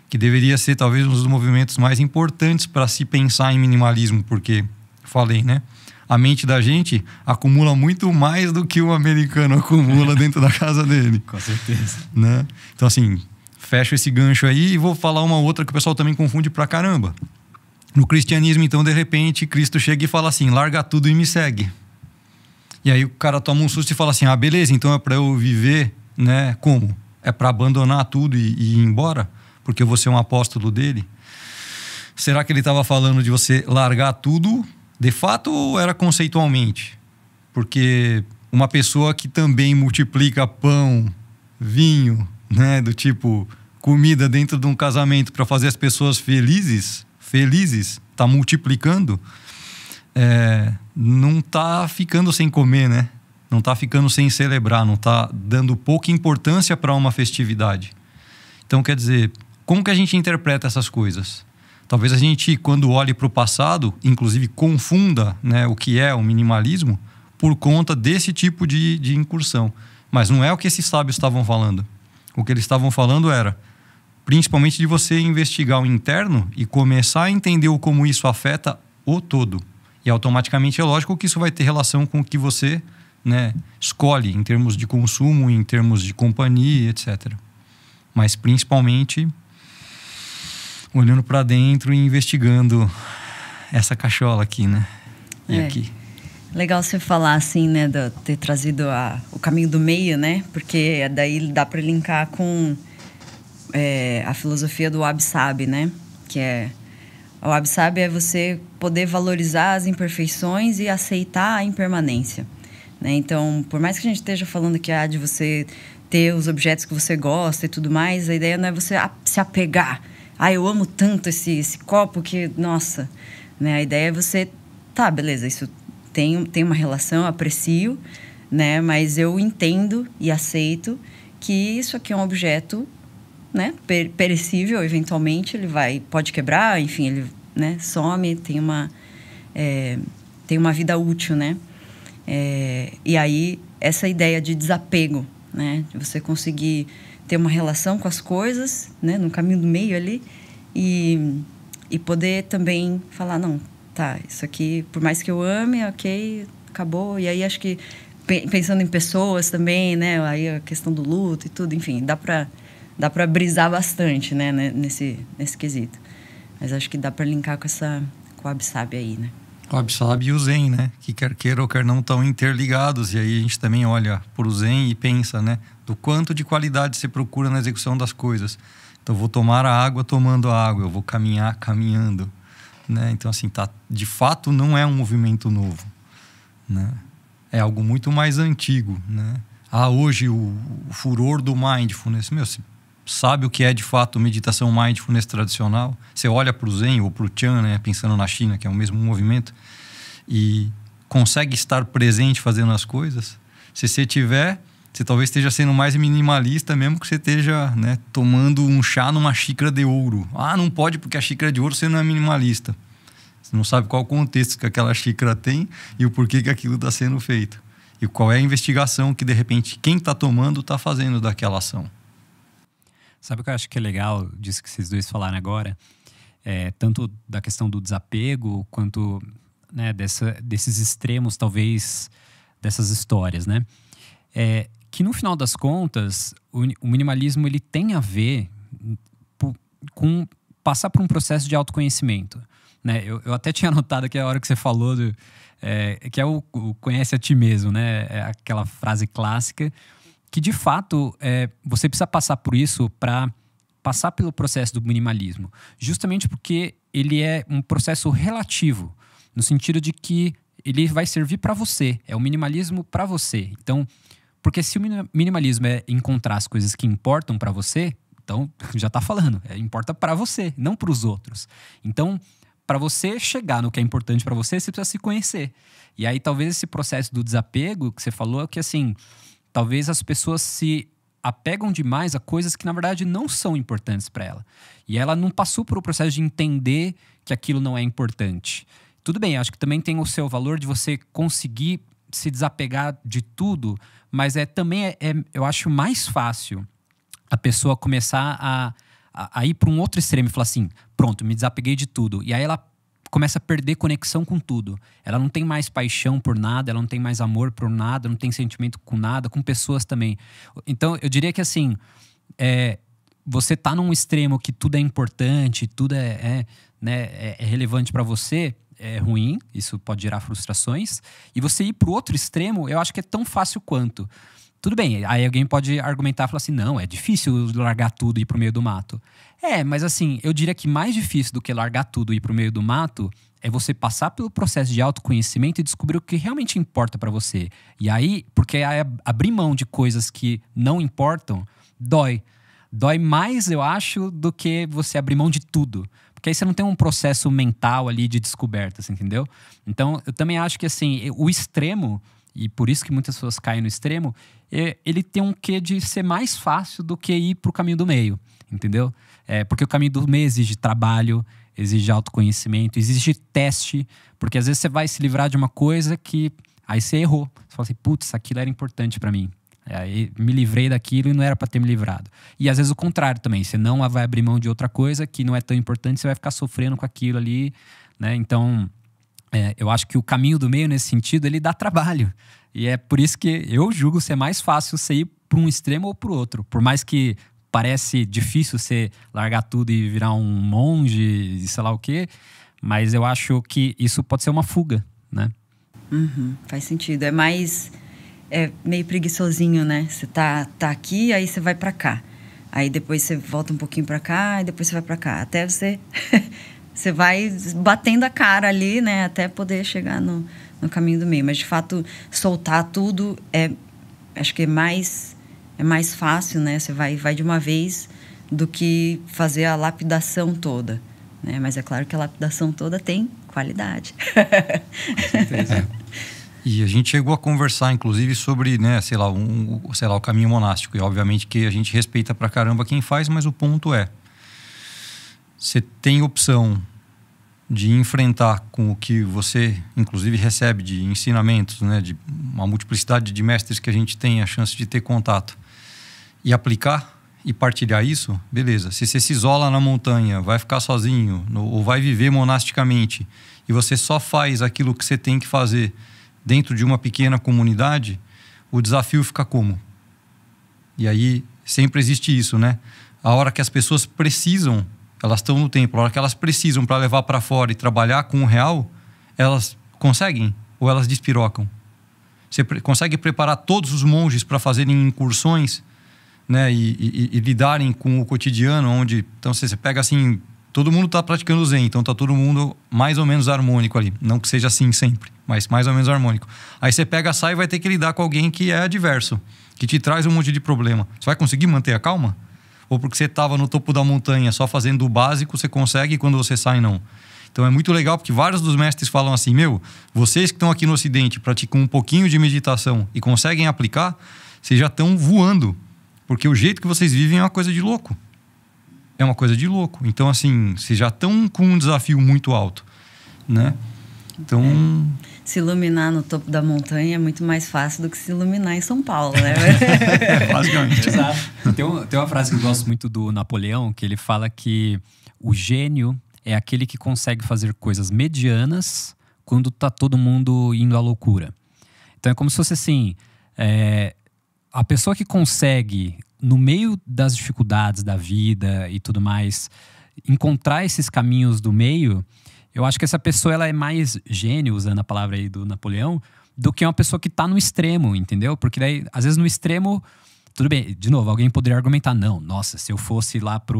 que deveria ser talvez um dos movimentos mais importantes para se pensar em minimalismo, porque, falei, né? A mente da gente acumula muito mais do que o americano acumula dentro da casa dele. Com certeza. Né? Então, assim, fecho esse gancho aí e vou falar uma outra que o pessoal também confunde pra caramba. No cristianismo, então, de repente, Cristo chega e fala assim: larga tudo e me segue. E aí o cara toma um susto e fala assim: ah, beleza, então é para eu viver, né? Como? É para abandonar tudo e ir embora? Porque eu vou ser um apóstolo dele? Será que ele estava falando de você largar tudo de fato ou era conceitualmente? Porque uma pessoa que também multiplica pão, vinho, né? Do tipo comida dentro de um casamento para fazer as pessoas felizes, tá multiplicando, não tá ficando sem comer, né? Não tá ficando sem celebrar, não tá dando pouca importância para uma festividade. Então, quer dizer, como que a gente interpreta essas coisas? Talvez a gente, quando olhe para o passado, inclusive confunda, né, o que é o minimalismo por conta desse tipo de incursão. Mas não é o que esses sábios estavam falando. O que eles estavam falando era, principalmente, de você investigar o interno e começar a entender como isso afeta o todo. E automaticamente é lógico que isso vai ter relação com o que você, né, escolhe em termos de consumo, em termos de companhia, etc. Mas principalmente olhando para dentro e investigando essa cachola aqui, né? E aqui. Legal você falar assim, né, de ter trazido o caminho do meio, né? Porque daí dá para linkar com a filosofia do Wabi-Sabi, né? Que o Wabi-Sabi é você poder valorizar as imperfeições e aceitar a impermanência, né? Então, por mais que a gente esteja falando que de você ter os objetos que você gosta e tudo mais, a ideia não é você se apegar. Eu amo tanto esse copo que, nossa, né? A ideia é você, tá, beleza, isso tem uma relação, aprecio, né? Mas eu entendo e aceito que isso aqui é um objeto, né, perecível, eventualmente ele pode quebrar, enfim, ele, né, some, tem uma vida útil, né? E aí essa ideia de desapego, né, de você conseguir ter uma relação com as coisas, né, no caminho do meio ali, e poder também falar, não, tá, isso aqui, por mais que eu ame, ok, acabou. E aí acho que pensando em pessoas também, né, aí a questão do luto e tudo, enfim, dá pra brisar bastante, né, nesse quesito. Mas acho que dá pra linkar com o Wabi-Sabi aí, né? O Wabi-Sabi e o Zen, né? Que quer queira ou quer não estão interligados. E aí a gente também olha pro Zen e pensa, né? Do quanto de qualidade você procura na execução das coisas. Então, eu vou tomar a água tomando a água. Eu vou caminhar caminhando, né? Então, assim, de fato, não é um movimento novo, né? É algo muito mais antigo, né? Hoje o furor do mindfulness. Você sabe o que é de fato meditação mindfulness tradicional? Você olha para o Zen ou para o Chan, né, pensando na China, que é o mesmo movimento, e consegue estar presente fazendo as coisas? Se você você talvez esteja sendo mais minimalista, mesmo que você esteja, né, tomando um chá numa xícara de ouro. Não pode porque a xícara de ouro você não é minimalista. Você não sabe qual o contexto que aquela xícara tem e o porquê que aquilo está sendo feito. E qual é a investigação que, de repente, quem está tomando está fazendo daquela ação. Sabe o que eu acho que é legal disso que vocês dois falaram agora? Tanto da questão do desapego, quanto, né, desses extremos, talvez, dessas histórias, né? Que no final das contas, o minimalismo ele tem a ver com passar por um processo de autoconhecimento, né? Eu até tinha anotado aqui a hora que você falou que é o conhece a ti mesmo, né? É aquela frase clássica que, de fato, você precisa passar por isso para passar pelo processo do minimalismo. Justamente porque ele é um processo relativo, no sentido de que ele vai servir para você. É o minimalismo para você. Então, porque se o minimalismo é encontrar as coisas que importam para você, então, já está falando, importa para você, não para os outros. Então, para você chegar no que é importante para você, você precisa se conhecer. E aí, talvez esse processo do desapego que você falou é que, assim, talvez as pessoas se apegam demais a coisas que na verdade não são importantes para ela. E ela não passou por o processo de entender que aquilo não é importante. Tudo bem, acho que também tem o seu valor de você conseguir se desapegar de tudo, mas também eu acho mais fácil a pessoa começar a ir para um outro extremo e falar assim, pronto, me desapeguei de tudo. E aí ela começa a perder conexão com tudo. Ela não tem mais paixão por nada, ela não tem mais amor por nada, não tem sentimento com nada, com pessoas também. Então, eu diria que assim, você tá num extremo que tudo é importante, tudo é relevante para você, é ruim, isso pode gerar frustrações. E você ir pro outro extremo, eu acho que é tão fácil quanto. Tudo bem, aí alguém pode argumentar e falar assim, não, é difícil largar tudo e ir pro meio do mato. Mas assim, eu diria que mais difícil do que largar tudo e ir pro meio do mato é você passar pelo processo de autoconhecimento e descobrir o que realmente importa para você. E aí, porque aí abrir mão de coisas que não importam, dói. Dói mais, eu acho, do que você abrir mão de tudo. Porque aí você não tem um processo mental ali de descoberta, assim, entendeu? Então, eu também acho que assim, o extremo, e por isso que muitas pessoas caem no extremo, ele tem um quê de ser mais fácil do que ir pro caminho do meio, entendeu? Porque o caminho do meio exige trabalho, exige autoconhecimento, exige teste, porque às vezes você vai se livrar de uma coisa que aí você errou. Você fala assim, putz, aquilo era importante para mim. Aí me livrei daquilo e não era para ter me livrado. E às vezes o contrário também, você não vai abrir mão de outra coisa que não é tão importante, você vai ficar sofrendo com aquilo ali, né? Então, eu acho que o caminho do meio nesse sentido, ele dá trabalho. E é por isso que eu julgo ser mais fácil você ir para um extremo ou para o outro. Por mais que parece difícil você largar tudo e virar um monge e sei lá o quê, mas eu acho que isso pode ser uma fuga, né? Faz sentido. É meio preguiçosinho, né? Você tá aqui, aí você vai pra cá. Aí depois você volta um pouquinho pra cá, e depois você vai pra cá. Até você... você vai batendo a cara ali, né? Até poder chegar no caminho do meio. Mas, de fato, soltar tudo acho que é mais fácil, né? Você vai de uma vez do que fazer a lapidação toda, né? Mas é claro que a lapidação toda tem qualidade. Com certeza. E a gente chegou a conversar, inclusive, sobre, né, o caminho monástico. E, obviamente, que a gente respeita pra caramba quem faz, mas o ponto você tem opção de enfrentar com o que você, inclusive, recebe de ensinamentos, né, de uma multiplicidade de mestres que a gente tem a chance de ter contato, e aplicar e partilhar isso, beleza. Se você se isola na montanha, vai ficar sozinho, ou vai viver monasticamente, e você só faz aquilo que você tem que fazer dentro de uma pequena comunidade, o desafio fica como? E aí sempre existe isso, né? A hora que as pessoas precisam, elas estão no templo, a hora que elas precisam para levar para fora e trabalhar com o real, elas conseguem ou elas despirocam? Você consegue preparar todos os monges para fazerem incursões, né, e lidarem com o cotidiano, onde então você pega assim, todo mundo está praticando Zen, então está todo mundo mais ou menos harmônico ali. Não que seja assim sempre, mas mais ou menos harmônico. Aí você pega, sai e vai ter que lidar com alguém que é adverso, que te traz um monte de problema. Você vai conseguir manter a calma? Ou porque você estava no topo da montanha só fazendo o básico, você consegue e quando você sai, não? Então é muito legal porque vários dos mestres falam assim, vocês que estão aqui no Ocidente praticam um pouquinho de meditação e conseguem aplicar, vocês já estão voando. Porque o jeito que vocês vivem é uma coisa de louco. É uma coisa de louco. Então, assim, vocês já estão com um desafio muito alto, né? Então... Se iluminar no topo da montanha é muito mais fácil do que se iluminar em São Paulo, né? Basicamente. Exato. Tem uma frase que eu gosto muito do Napoleão, que ele fala que o gênio é aquele que consegue fazer coisas medianas quando tá todo mundo indo à loucura. Então, é como se fosse assim... a pessoa que consegue, no meio das dificuldades da vida e tudo mais, encontrar esses caminhos do meio, eu acho que essa pessoa ela é mais gênio, usando a palavra aí do Napoleão, do que uma pessoa que está no extremo, entendeu? Porque daí, às vezes no extremo, tudo bem, de novo, alguém poderia argumentar, não, nossa, se eu fosse lá para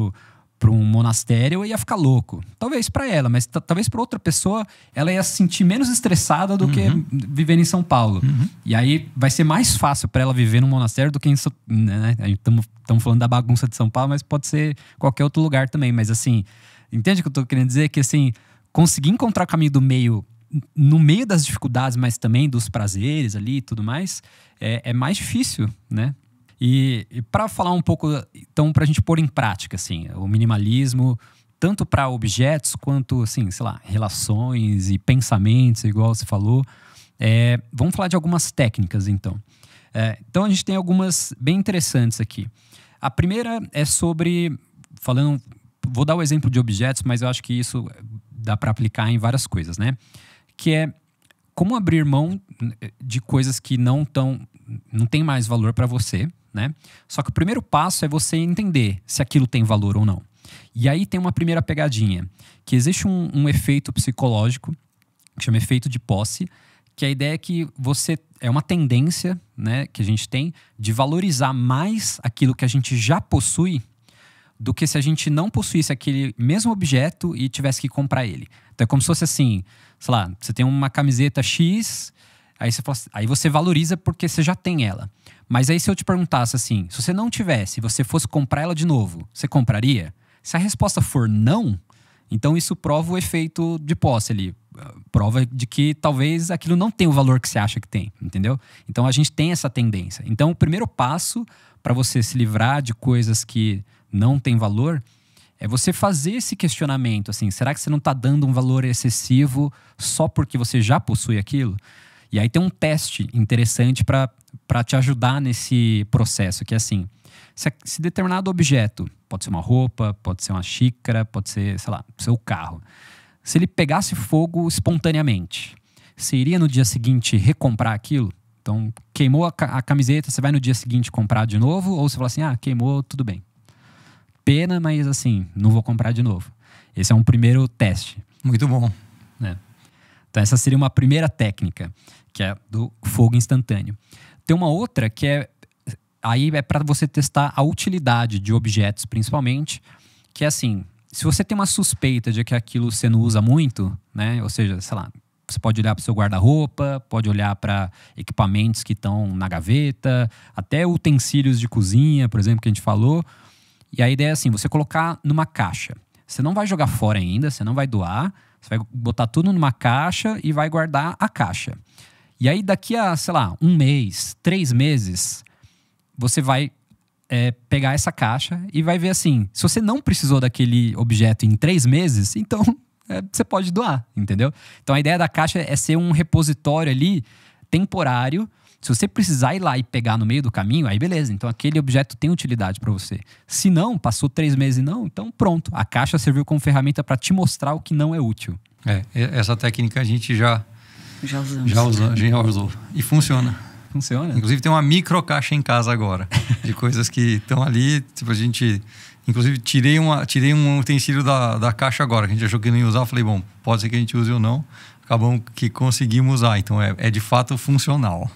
um monastério, eu ia ficar louco. Talvez para ela, mas talvez para outra pessoa, ela ia se sentir menos estressada do que viver em São Paulo. E aí vai ser mais fácil para ela viver num monastério do que em... Né? Estamos falando da bagunça de São Paulo, mas pode ser qualquer outro lugar também. Mas assim, entende o que eu tô querendo dizer? Que assim, conseguir encontrar o caminho do meio no meio das dificuldades, mas também dos prazeres ali e tudo mais, é mais difícil, né? E para falar um pouco, então, para a gente pôr em prática, assim, o minimalismo, tanto para objetos quanto, assim, sei lá, relações e pensamentos, igual você falou. Vamos falar de algumas técnicas, então. Então, a gente tem algumas bem interessantes aqui. A primeira é sobre, vou dar o exemplo de objetos, mas eu acho que isso dá para aplicar em várias coisas, né? Que é como abrir mão de coisas que não tem mais valor para você, né? Só que o primeiro passo é você entender se aquilo tem valor ou não. E aí tem uma primeira pegadinha, que existe um efeito psicológico, que chama efeito de posse, que a ideia é que é uma tendência, né, que a gente tem de valorizar mais aquilo que a gente já possui do que se a gente não possuísse aquele mesmo objeto e tivesse que comprar ele. Então é como se fosse assim, sei lá, você tem uma camiseta X, aí você valoriza porque você já tem ela. Mas aí se eu te perguntasse assim, se você não tivesse, você fosse comprar ela de novo, você compraria? Se a resposta for não, então isso prova o efeito de posse ali. Prova de que talvez aquilo não tem o valor que você acha que tem, entendeu? Então a gente tem essa tendência. Então o primeiro passo para você se livrar de coisas que não têm valor é você fazer esse questionamento, assim, será que você não está dando um valor excessivo só porque você já possui aquilo? E aí tem um teste interessante para te ajudar nesse processo, que é assim, se determinado objeto, pode ser uma roupa, pode ser uma xícara, pode ser, sei lá, seu carro, se ele pegasse fogo espontaneamente, você iria no dia seguinte recomprar aquilo? Então, queimou a camiseta, você vai no dia seguinte comprar de novo? Ou você fala assim, queimou, tudo bem. Pena, mas assim, não vou comprar de novo. Esse é um primeiro teste. Muito bom. Né? Então, essa seria uma primeira técnica, que é do fogo instantâneo. Tem uma outra que aí é para você testar a utilidade de objetos, principalmente, que é assim, se você tem uma suspeita de que aquilo você não usa muito, né? Ou seja, sei lá, você pode olhar para o seu guarda-roupa, pode olhar para equipamentos que estão na gaveta, até utensílios de cozinha, por exemplo, que a gente falou. E a ideia é assim, você colocar numa caixa. Você não vai jogar fora ainda, você não vai doar, você vai botar tudo numa caixa e vai guardar a caixa. E aí daqui a, sei lá, 1 mês, 3 meses, você vai pegar essa caixa e vai ver assim, se você não precisou daquele objeto em 3 meses, então você pode doar, entendeu? Então a ideia da caixa é ser um repositório ali temporário. Se você precisar ir lá e pegar no meio do caminho, aí beleza, então aquele objeto tem utilidade para você. Se não, passou 3 meses e não, então pronto. A caixa serviu como ferramenta para te mostrar o que não é útil. Essa técnica a gente já usou. E funciona. Funciona. Inclusive tem uma micro caixa em casa agora, de coisas que estão ali, tipo, a gente... Inclusive tirei um utensílio da caixa agora, que a gente achou que não ia usar. Eu falei, bom, pode ser que a gente use ou não. Acabamos que conseguimos usar, então é de fato funcional.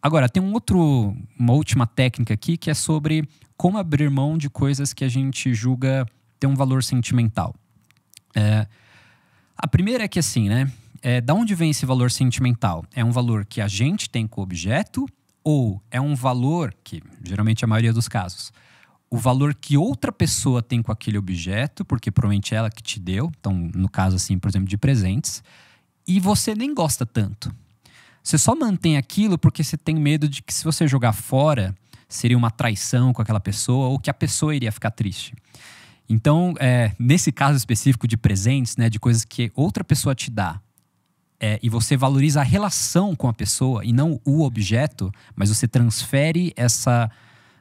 Agora, tem uma última técnica aqui, que é sobre como abrir mão de coisas que a gente julga ter um valor sentimental. A primeira é que assim, né? Da onde vem esse valor sentimental? É um valor que a gente tem com o objeto ou é um valor que, geralmente a maioria dos casos, o valor que outra pessoa tem com aquele objeto, porque provavelmente ela que te deu, então no caso assim, por exemplo, de presentes, e você nem gosta tanto. Você só mantém aquilo porque você tem medo de que se você jogar fora, seria uma traição com aquela pessoa ou que a pessoa iria ficar triste. Então, nesse caso específico de presentes, né, de coisas que outra pessoa te dá, e você valoriza a relação com a pessoa e não o objeto, mas você transfere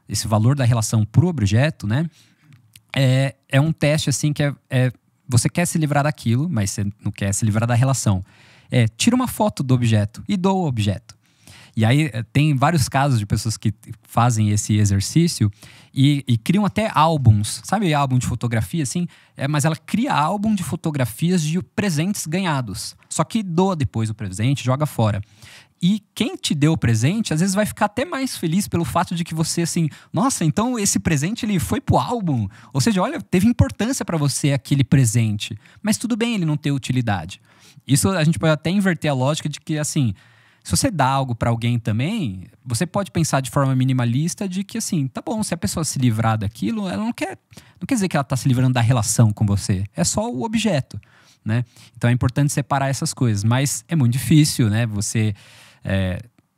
esse valor da relação para o objeto, né? É um teste assim que você quer se livrar daquilo, mas você não quer se livrar da relação. Tira uma foto do objeto e doa o objeto. E aí tem vários casos de pessoas que fazem esse exercício e criam até álbuns. Sabe álbum de fotografia, assim? Mas ela cria álbum de fotografias de presentes ganhados. Só que doa depois o presente, joga fora. E quem te deu o presente, às vezes vai ficar até mais feliz pelo fato de que você, assim... Nossa, então esse presente ele foi pro álbum. Ou seja, olha, teve importância para você aquele presente. Mas tudo bem ele não ter utilidade. Isso a gente pode até inverter a lógica de que, assim... Se você dá algo para alguém também, você pode pensar de forma minimalista de que, assim, tá bom, se a pessoa se livrar daquilo, ela não quer dizer que ela tá se livrando da relação com você. É só o objeto, né? Então é importante separar essas coisas, mas é muito difícil, né? Você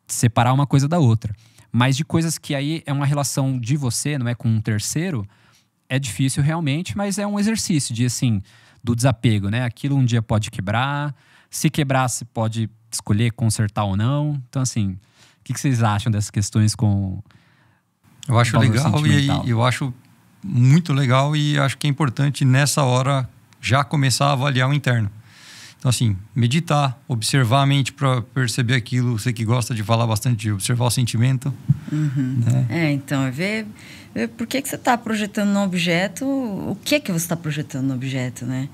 separar uma coisa da outra. Mas de coisas que aí é uma relação de você, não é com um terceiro, é difícil realmente, mas é um exercício de, assim, do desapego, né? Aquilo um dia pode quebrar, se quebrar, você pode escolher consertar ou não. Então, assim, o que vocês acham dessas questões com... Eu acho legal e eu acho muito legal e acho que é importante nessa hora já começar a avaliar o interno. Então, assim, meditar, observar a mente para perceber aquilo. Você que gosta de falar bastante de observar o sentimento. Né? Então, é ver por que você está projetando no objeto, o que você está projetando no objeto, né?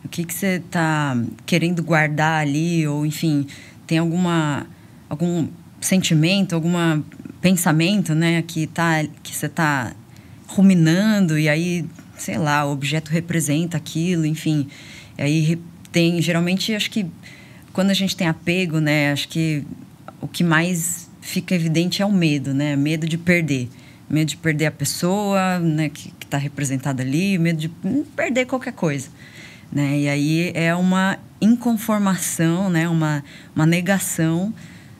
O que você está querendo guardar ali, ou enfim, tem algum sentimento, algum pensamento, né, que você está ruminando, e aí, sei lá, o objeto representa aquilo, enfim. E aí geralmente, acho que quando a gente tem apego, né, acho que o que mais fica evidente é o medo, né? Medo de perder. Medo de perder a pessoa, né, que está representada ali, medo de perder qualquer coisa, né? E aí é uma inconformação, né, uma negação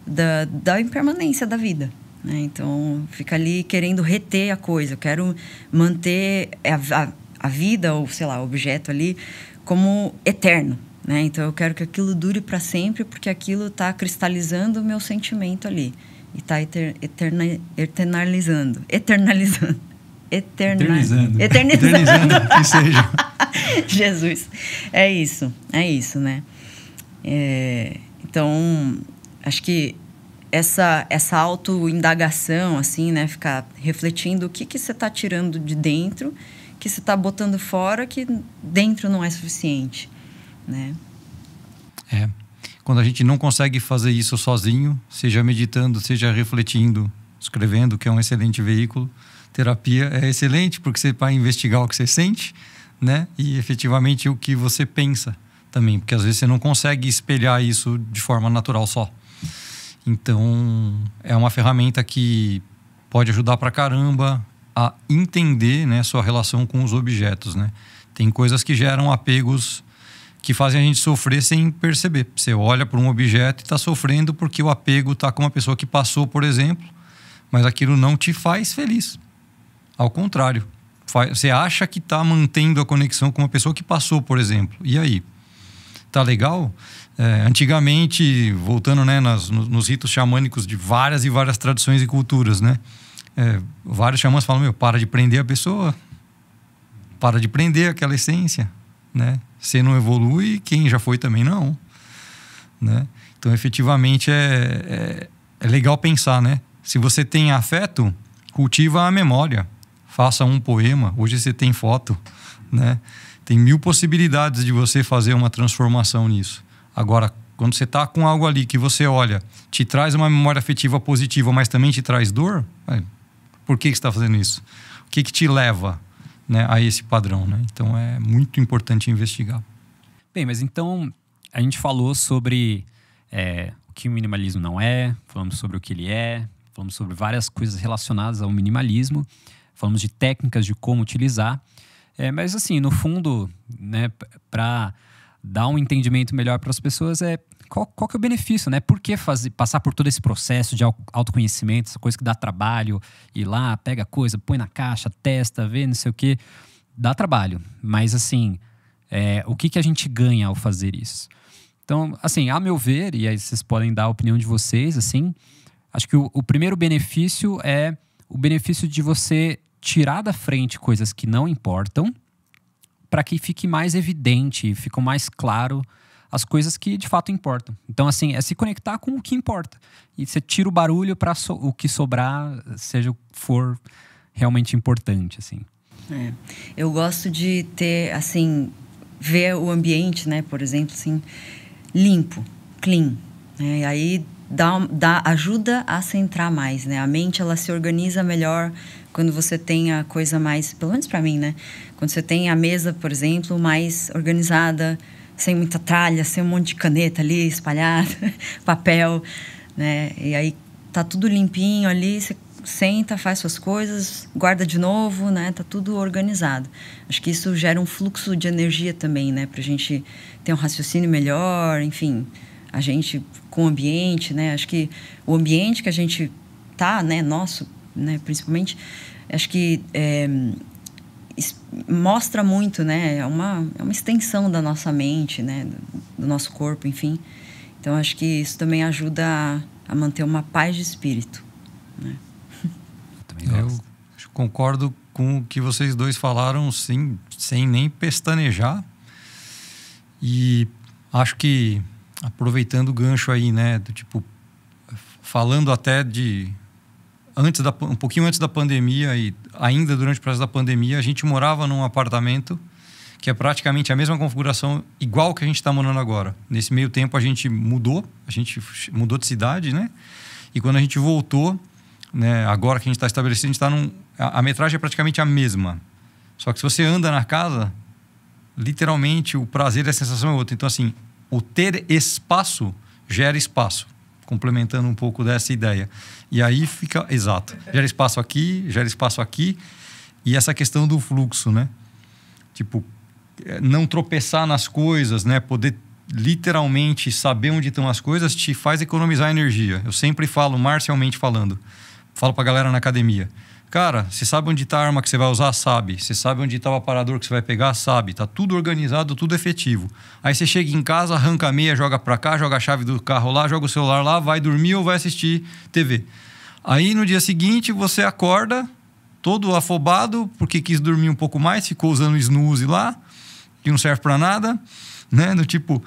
da impermanência da vida, né? Então, fica ali querendo reter a coisa. Eu quero manter a vida, ou sei lá, o objeto ali, como eterno, né? Então, eu quero que aquilo dure para sempre, porque aquilo está cristalizando o meu sentimento ali. E está eternalizando. Que seja. Jesus. É isso, né? Então, acho que essa autoindagação, assim, né? Ficar refletindo o que você está tirando de dentro, que você está botando fora, que dentro não é suficiente, né? Quando a gente não consegue fazer isso sozinho, seja meditando, seja refletindo, escrevendo, que é um excelente veículo. Terapia é excelente porque você vai investigar o que você sente, né? E efetivamente o que você pensa também, porque às vezes você não consegue espelhar isso de forma natural só. Então, é uma ferramenta que pode ajudar pra caramba a entender, né, sua relação com os objetos, né? Tem coisas que geram apegos que fazem a gente sofrer sem perceber. Você olha para um objeto e está sofrendo porque o apego está com uma pessoa que passou, por exemplo, mas aquilo não te faz feliz. Ao contrário, você acha que está mantendo a conexão com uma pessoa que passou, por exemplo. E aí? Tá legal? Antigamente, voltando, né, nos ritos xamânicos de várias e várias tradições e culturas, né? Vários xamãs falam, para de prender a pessoa, para de prender aquela essência, né? Você não evolui, quem já foi também não, né? Então, efetivamente, é legal pensar, né? Se você tem afeto, cultiva a memória, faça um poema. Hoje você tem foto, né? Tem 1000 possibilidades de você fazer uma transformação nisso. Agora, quando você está com algo ali que você olha, te traz uma memória afetiva positiva, mas também te traz dor, por que você está fazendo isso? O que te leva, né, a esse padrão, né? Então, é muito importante investigar. Bem, mas então, a gente falou sobre o que o minimalismo não é, falamos sobre o que ele é, falamos sobre várias coisas relacionadas ao minimalismo, falamos de técnicas de como utilizar. Mas assim, no fundo, né, para dar um entendimento melhor para as pessoas, qual que é o benefício, né? Por que passar por todo esse processo de autoconhecimento, essa coisa que dá trabalho, ir lá, pega a coisa, põe na caixa, testa, vê, não sei o quê. Dá trabalho, mas assim, o que a gente ganha ao fazer isso? Então, assim, a meu ver, e aí vocês podem dar a opinião de vocês, assim, acho que o primeiro benefício é o benefício de você tirar da frente coisas que não importam, para que fique mais evidente, fique mais claro as coisas que de fato importam. Então, assim, é se conectar com o que importa. E você tira o barulho para o que sobrar, seja o que for realmente importante, assim. Eu gosto de ter, assim, ver o ambiente, né, por exemplo, assim, limpo, clean, né? E aí ajuda a centrar mais, né? A mente, ela se organiza melhor quando você tem a coisa mais, pelo menos para mim, né? Quando você tem a mesa, por exemplo, mais organizada, sem muita tralha, sem um monte de caneta ali espalhada, papel, né? E aí tá tudo limpinho ali, você senta, faz suas coisas, guarda de novo, né? Tá tudo organizado. Acho que isso gera um fluxo de energia também, né? Pra gente ter um raciocínio melhor, enfim, a gente com o ambiente, né? Acho que o ambiente que a gente tá, né? Nosso, né? Principalmente, acho que mostra muito, né? É uma extensão da nossa mente, né? Do nosso corpo, enfim. Então, acho que isso também ajuda a manter uma paz de espírito, né? Eu concordo com o que vocês dois falaram, sim, sem nem pestanejar. E acho que, aproveitando o gancho aí, né? Do tipo, falando até de... um pouquinho antes da pandemia e ainda durante o processo da pandemia, a gente morava num apartamento que é praticamente a mesma configuração, igual que a gente está morando agora. Nesse meio tempo a gente mudou de cidade, né? E quando a gente voltou, né, agora que a gente está estabelecido, a gente está a metragem é praticamente a mesma. Só que se você anda na casa, literalmente o prazer e a sensação é outra. Então, assim, o ter espaço gera espaço. Complementando um pouco dessa ideia. E aí fica... Exato. Gera espaço aqui. E essa questão do fluxo, né? Tipo, não tropeçar nas coisas, né? Poder literalmente saber onde estão as coisas te faz economizar energia. Eu sempre falo, marcialmente falando. Falo pra galera na academia. Cara, você sabe onde está a arma que você vai usar? Sabe. Você sabe onde está o aparador que você vai pegar? Sabe. Tá tudo organizado, tudo efetivo. Aí você chega em casa, arranca a meia, joga pra cá, joga a chave do carro lá, joga o celular lá, vai dormir ou vai assistir TV. Aí no dia seguinte você acorda todo afobado porque quis dormir um pouco mais, ficou usando o snooze lá, que não serve pra nada, né? Do tipo,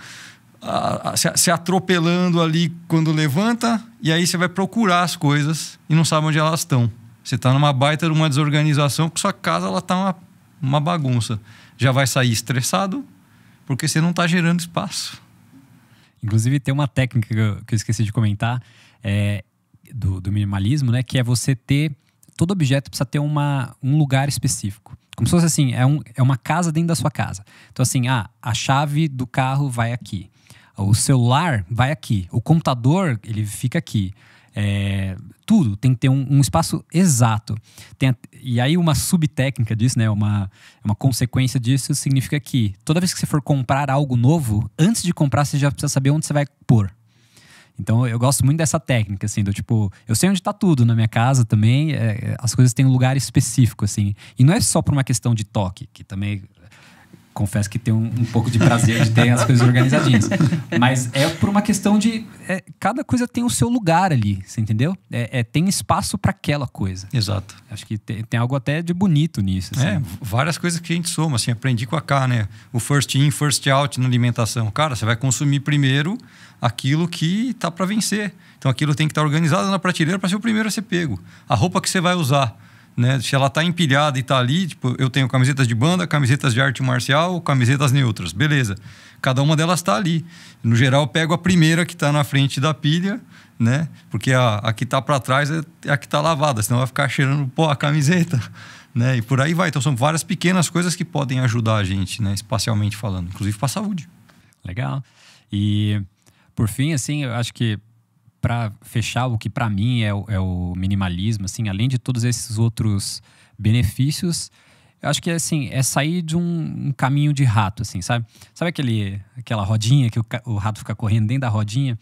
se atropelando ali quando levanta, e aí você vai procurar as coisas e não sabe onde elas estão. Você está numa baita de uma desorganização, porque sua casa ela tá uma bagunça. Já vai sair estressado, porque você não está gerando espaço. Inclusive, tem uma técnica que eu esqueci de comentar, do minimalismo, né? Que é você ter... Todo objeto precisa ter um lugar específico. Como se fosse assim, é uma casa dentro da sua casa. Então assim, a chave do carro vai aqui. O celular vai aqui. O computador, ele fica aqui. Tudo tem que ter um espaço exato. E aí uma subtécnica disso, né? Uma consequência disso significa que toda vez que você for comprar algo novo, antes de comprar você já precisa saber onde você vai pôr. Então eu gosto muito dessa técnica, assim, do tipo, eu sei onde está tudo na minha casa também, as coisas têm um lugar específico, assim. E não é só por uma questão de toque, que também... Confesso que tem um pouco de prazer de ter as coisas organizadinhas. Mas é por uma questão de... cada coisa tem o seu lugar ali, você entendeu? Tem espaço para aquela coisa. Exato. Acho que tem algo até de bonito nisso. Assim. Várias coisas que a gente soma. Assim, aprendi com a K, né? O first in, first out na alimentação. Cara, você vai consumir primeiro aquilo que tá para vencer. Então aquilo tem que estar organizado na prateleira para ser o primeiro a ser pego. A roupa que você vai usar... Né? Se ela está empilhada e está ali, tipo, eu tenho camisetas de banda, camisetas de arte marcial, camisetas neutras, beleza. Cada uma delas está ali. No geral, eu pego a primeira que está na frente da pilha, né? Porque a que está para trás é a que está lavada, senão vai ficar cheirando pó a camiseta, né? E por aí vai. Então são várias pequenas coisas que podem ajudar a gente, né? Espacialmente falando, inclusive para a saúde. Legal. E por fim, assim, eu acho que para fechar, o que para mim é o minimalismo, assim, além de todos esses outros benefícios, eu acho que assim, é sair de um caminho de rato, assim, sabe? Sabe aquela rodinha que o rato fica correndo dentro da rodinha?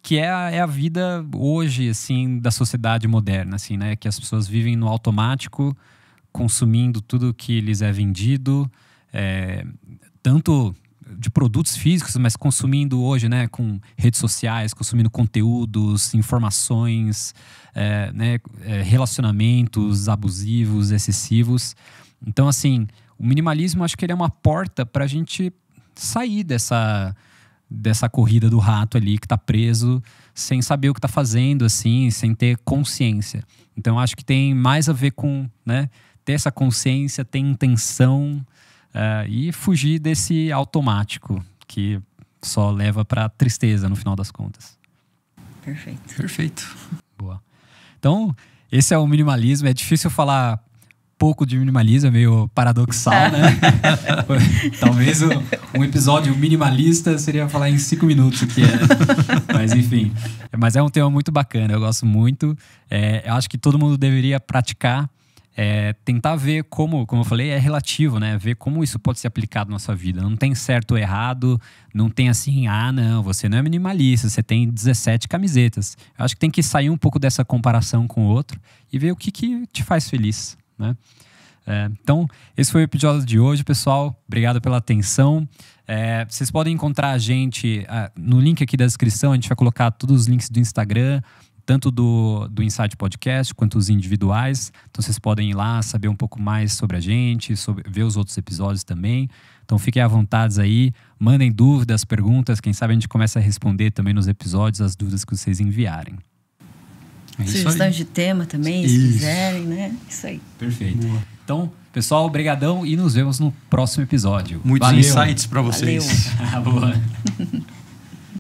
Que é a vida hoje, assim, da sociedade moderna, assim, né? Que as pessoas vivem no automático, consumindo tudo que lhes é vendido, tanto de produtos físicos, mas consumindo hoje, né, com redes sociais, consumindo conteúdos, informações, né, relacionamentos abusivos, excessivos. Então, assim, o minimalismo, acho que ele é uma porta para a gente sair dessa corrida do rato ali que está preso, sem saber o que está fazendo, assim, sem ter consciência. Então, acho que tem mais a ver com, né, ter essa consciência, ter intenção, e fugir desse automático que só leva para tristeza no final das contas. Perfeito. Boa. Então, esse é o minimalismo. É difícil falar pouco de minimalismo, é meio paradoxal, né? Talvez Um episódio minimalista seria falar em 5 minutos o que é. Mas enfim. Mas é um tema muito bacana, eu gosto muito. Eu acho que todo mundo deveria praticar. Tentar ver como eu falei, é relativo, né? Ver como isso pode ser aplicado na sua vida. Não tem certo ou errado, não tem assim, não, você não é minimalista, você tem 17 camisetas. Eu acho que tem que sair um pouco dessa comparação com o outro e ver o que te faz feliz, né? Então, esse foi o episódio de hoje, pessoal. Obrigado pela atenção. Vocês podem encontrar a gente no link aqui da descrição, a gente vai colocar todos os links do Instagram, tanto do Insight Podcast quanto os individuais. Então vocês podem ir lá saber um pouco mais sobre a gente, ver os outros episódios também. Então fiquem à vontade aí, mandem dúvidas, perguntas. Quem sabe a gente começa a responder também nos episódios as dúvidas que vocês enviarem. Sugestões de tema também, se quiserem, né? Isso aí. Perfeito. Boa. Então, pessoal, brigadão e nos vemos no próximo episódio. Muitos insights para vocês. Valeu. Boa.